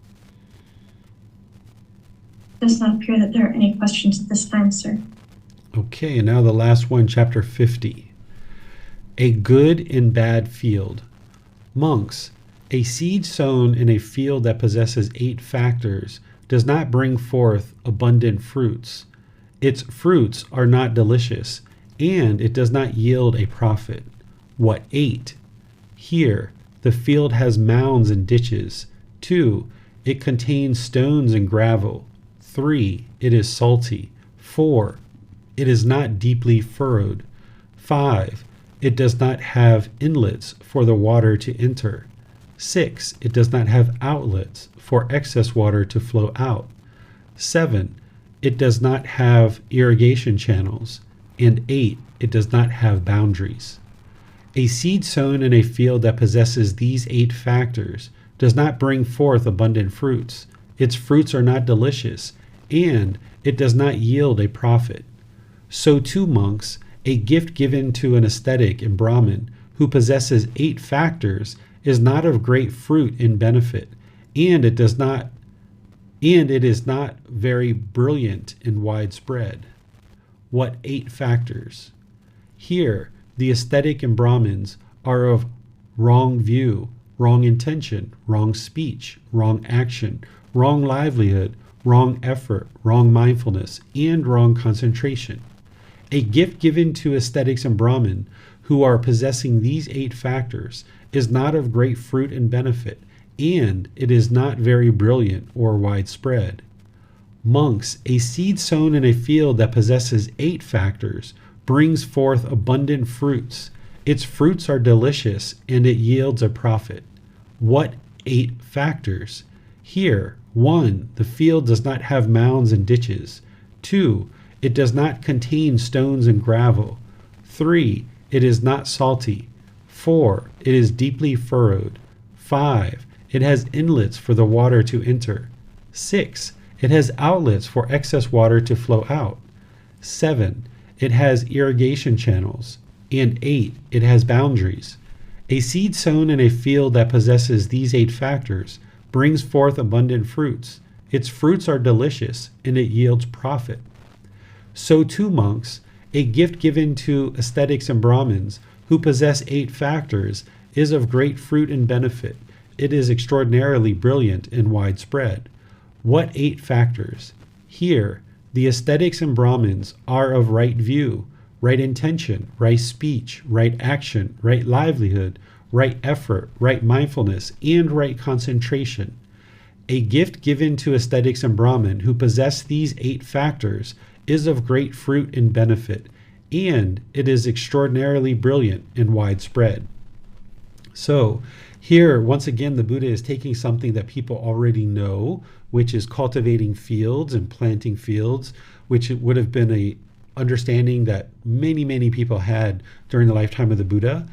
It does not appear that there are any questions at this time, sir. Okay, and now the last one, chapter 50. A good and bad field. Monks, a seed sown in a field that possesses 8 factors does not bring forth abundant fruits. Its fruits are not delicious, and it does not yield a profit. What 8? Here, the field has mounds and ditches. 2, it contains stones and gravel. 3, it is salty. 4, it is not deeply furrowed. 5, it does not have inlets for the water to enter. 6, it does not have outlets for excess water to flow out. 7, it does not have irrigation channels. And 8, it does not have boundaries. A seed sown in a field that possesses these 8 factors does not bring forth abundant fruits. Its fruits are not delicious, and it does not yield a profit. So too, monks, a gift given to an ascetic and Brahmin who possesses 8 factors is not of great fruit and benefit, and it is not very brilliant and widespread. What 8 factors? Here, the ascetic and Brahmins are of wrong view, wrong intention, wrong speech, wrong action, wrong livelihood, wrong effort, wrong mindfulness, and wrong concentration. A gift given to ascetics and Brahmin who are possessing these 8 factors is not of great fruit and benefit, and it is not very brilliant or widespread. Monks, a seed sown in a field that possesses 8 factors brings forth abundant fruits. Its fruits are delicious, and it yields a profit. What 8 factors? Here, 1, the field does not have mounds and ditches. 2, it does not contain stones and gravel. 3, it is not salty. 4, it is deeply furrowed. 5, it has inlets for the water to enter. 6, it has outlets for excess water to flow out. 7, it has irrigation channels. And 8, it has boundaries. A seed sown in a field that possesses these 8 factors brings forth abundant fruits. Its fruits are delicious, and it yields profit. So too, monks, a gift given to ascetics and Brahmins who possess 8 factors is of great fruit and benefit. It is extraordinarily brilliant and widespread. What 8 factors? Here, the ascetics and Brahmins are of right view, right intention, right speech, right action, right livelihood, right effort, right mindfulness, and right concentration. A gift given to ascetics and Brahmin who possess these 8 factors is of great fruit and benefit, and it is extraordinarily brilliant and widespread. So here, once again, the Buddha is taking something that people already know, which is cultivating fields and planting fields, which would have been a understanding that many people had during the lifetime of the Buddha.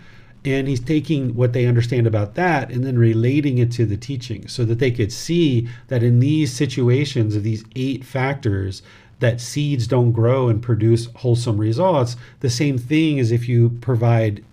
And he's taking what they understand about that and then relating it to the teachings so that they could see that in these situations of these 8 factors, that seeds don't grow and produce wholesome results. The same thing as if you provide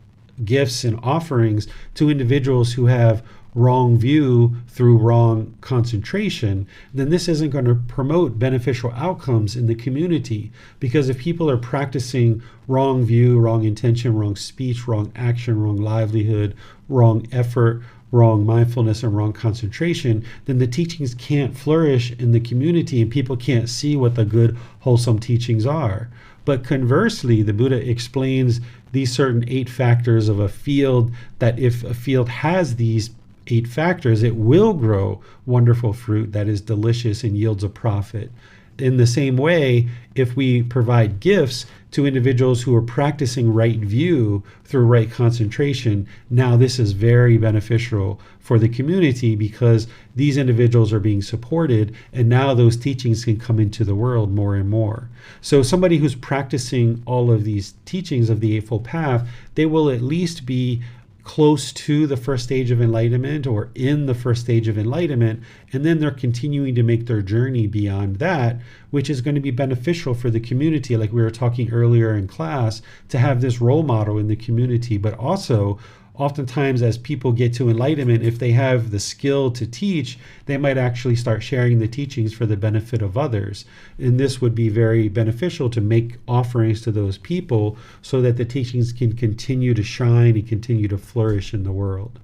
gifts and offerings to individuals who have wrong view through wrong concentration, then this isn't going to promote beneficial outcomes in the community. Because if people are practicing wrong view, wrong intention, wrong speech, wrong action, wrong livelihood, wrong effort, wrong mindfulness, and wrong concentration, then the teachings can't flourish in the community and people can't see what the good, wholesome teachings are. But conversely, the Buddha explains these certain 8 factors of a field, that if a field has these 8 factors, it will grow wonderful fruit that is delicious and yields a profit. In the same way, if we provide gifts to individuals who are practicing right view through right concentration, now this is very beneficial for the community because these individuals are being supported, and now those teachings can come into the world more and more. So somebody who's practicing all of these teachings of the Eightfold Path, they will at least be close to the first stage of enlightenment or in the first stage of enlightenment, and then they're continuing to make their journey beyond that, which is going to be beneficial for the community, like we were talking earlier in class, to have this role model in the community. But also, oftentimes as people get to enlightenment, if they have the skill to teach, they might actually start sharing the teachings for the benefit of others. And this would be very beneficial to make offerings to those people so that the teachings can continue to shine and continue to flourish in the world.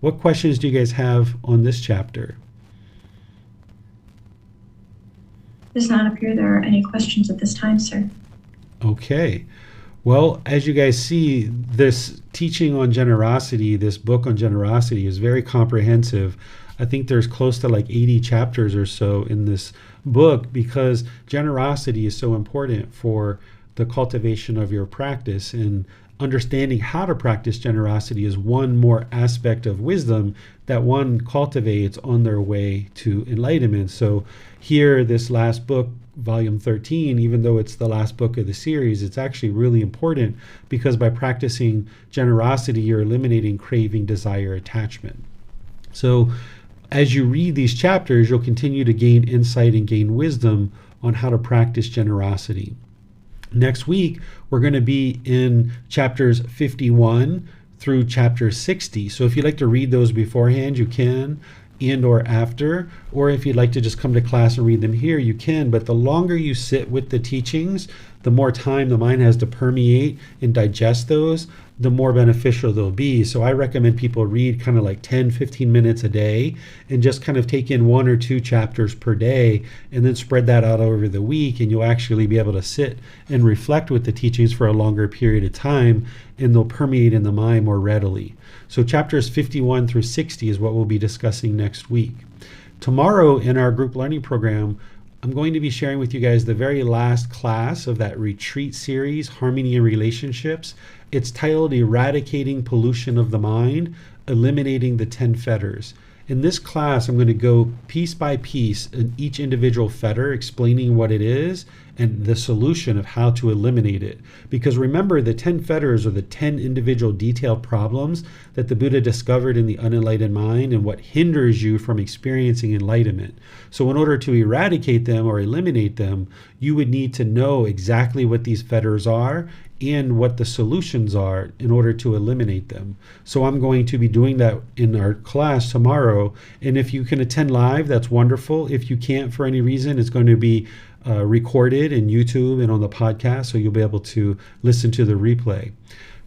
What questions do you guys have on this chapter? Does not appear there are any questions at this time, sir. Okay. Well, as you guys see, this teaching on generosity, this book on generosity is very comprehensive. I think there's close to like 80 chapters or so in this book because generosity is so important for the cultivation of your practice, and understanding how to practice generosity is one more aspect of wisdom that one cultivates on their way to enlightenment. So here, this last book, volume 13, even though it's the last book of the series, it's actually really important because by practicing generosity, you're eliminating craving, desire, attachment. So as you read these chapters, you'll continue to gain insight and gain wisdom on how to practice generosity. Next week, we're going to be in chapters 51 through chapter 60. So if you'd like to read those beforehand, you can, and or after, or if you'd like to just come to class and read them here, you can. But the longer you sit with the teachings, the more time the mind has to permeate and digest those, the more beneficial they'll be. So I recommend people read kind of like 10, 15 minutes a day and just kind of take in 1 or 2 chapters per day and then spread that out over the week, and you'll actually be able to sit and reflect with the teachings for a longer period of time, and they'll permeate in the mind more readily. So chapters 51 through 60 is what we'll be discussing next week. Tomorrow in our group learning program, I'm going to be sharing with you guys the very last class of that retreat series, Harmony in Relationships. It's titled Eradicating Pollution of the Mind, Eliminating the 10 Fetters. In this class, I'm going to go piece by piece in each individual fetter, explaining what it is and the solution of how to eliminate it. Because remember, the 10 fetters are the 10 individual detailed problems that the Buddha discovered in the unenlightened mind and what hinders you from experiencing enlightenment. So in order to eradicate them or eliminate them, you would need to know exactly what these fetters are and what the solutions are in order to eliminate them. So I'm going to be doing that in our class tomorrow. And if you can attend live, that's wonderful. If you can't for any reason, it's going to be recorded in YouTube and on the podcast, so you'll be able to listen to the replay.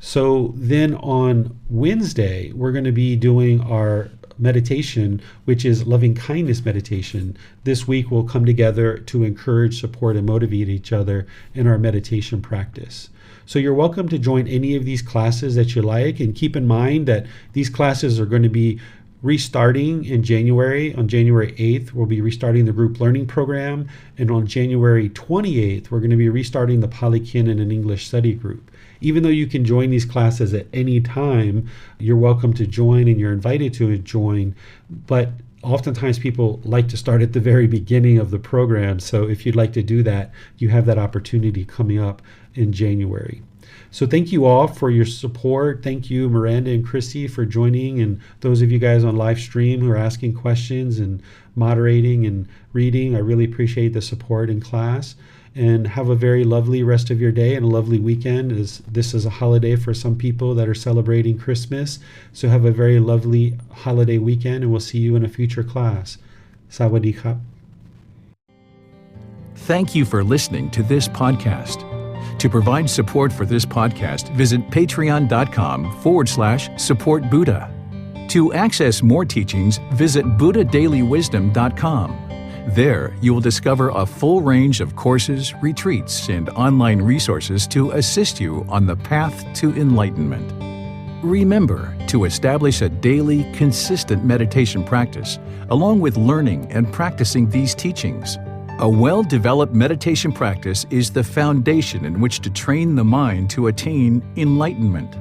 So then on Wednesday, we're going to be doing our meditation, which is loving kindness meditation. This week we'll come together to encourage, support, and motivate each other in our meditation practice. So you're welcome to join any of these classes that you like, and keep in mind that these classes are going to be restarting in January. On January 8th, we'll be restarting the group learning program, and on January 28th, we're going to be restarting the Pali Canon and English study group. Even though you can join these classes at any time, you're welcome to join and you're invited to join, but oftentimes people like to start at the very beginning of the program. So if you'd like to do that, you have that opportunity coming up in January. So thank you all for your support. Thank you, Miranda and Chrissy, for joining, and those of you guys on live stream who are asking questions and moderating and reading. I really appreciate the support in class. And have a very lovely rest of your day and a lovely weekend, as this is a holiday for some people that are celebrating Christmas. So have a very lovely holiday weekend, and we'll see you in a future class. Sawadee khap. Thank you for listening to this podcast. To provide support for this podcast, visit patreon.com/support Buddha. To access more teachings, visit buddhadailywisdom.com. There, you will discover a full range of courses, retreats, and online resources to assist you on the path to enlightenment. Remember to establish a daily, consistent meditation practice, along with learning and practicing these teachings. A well-developed meditation practice is the foundation in which to train the mind to attain enlightenment.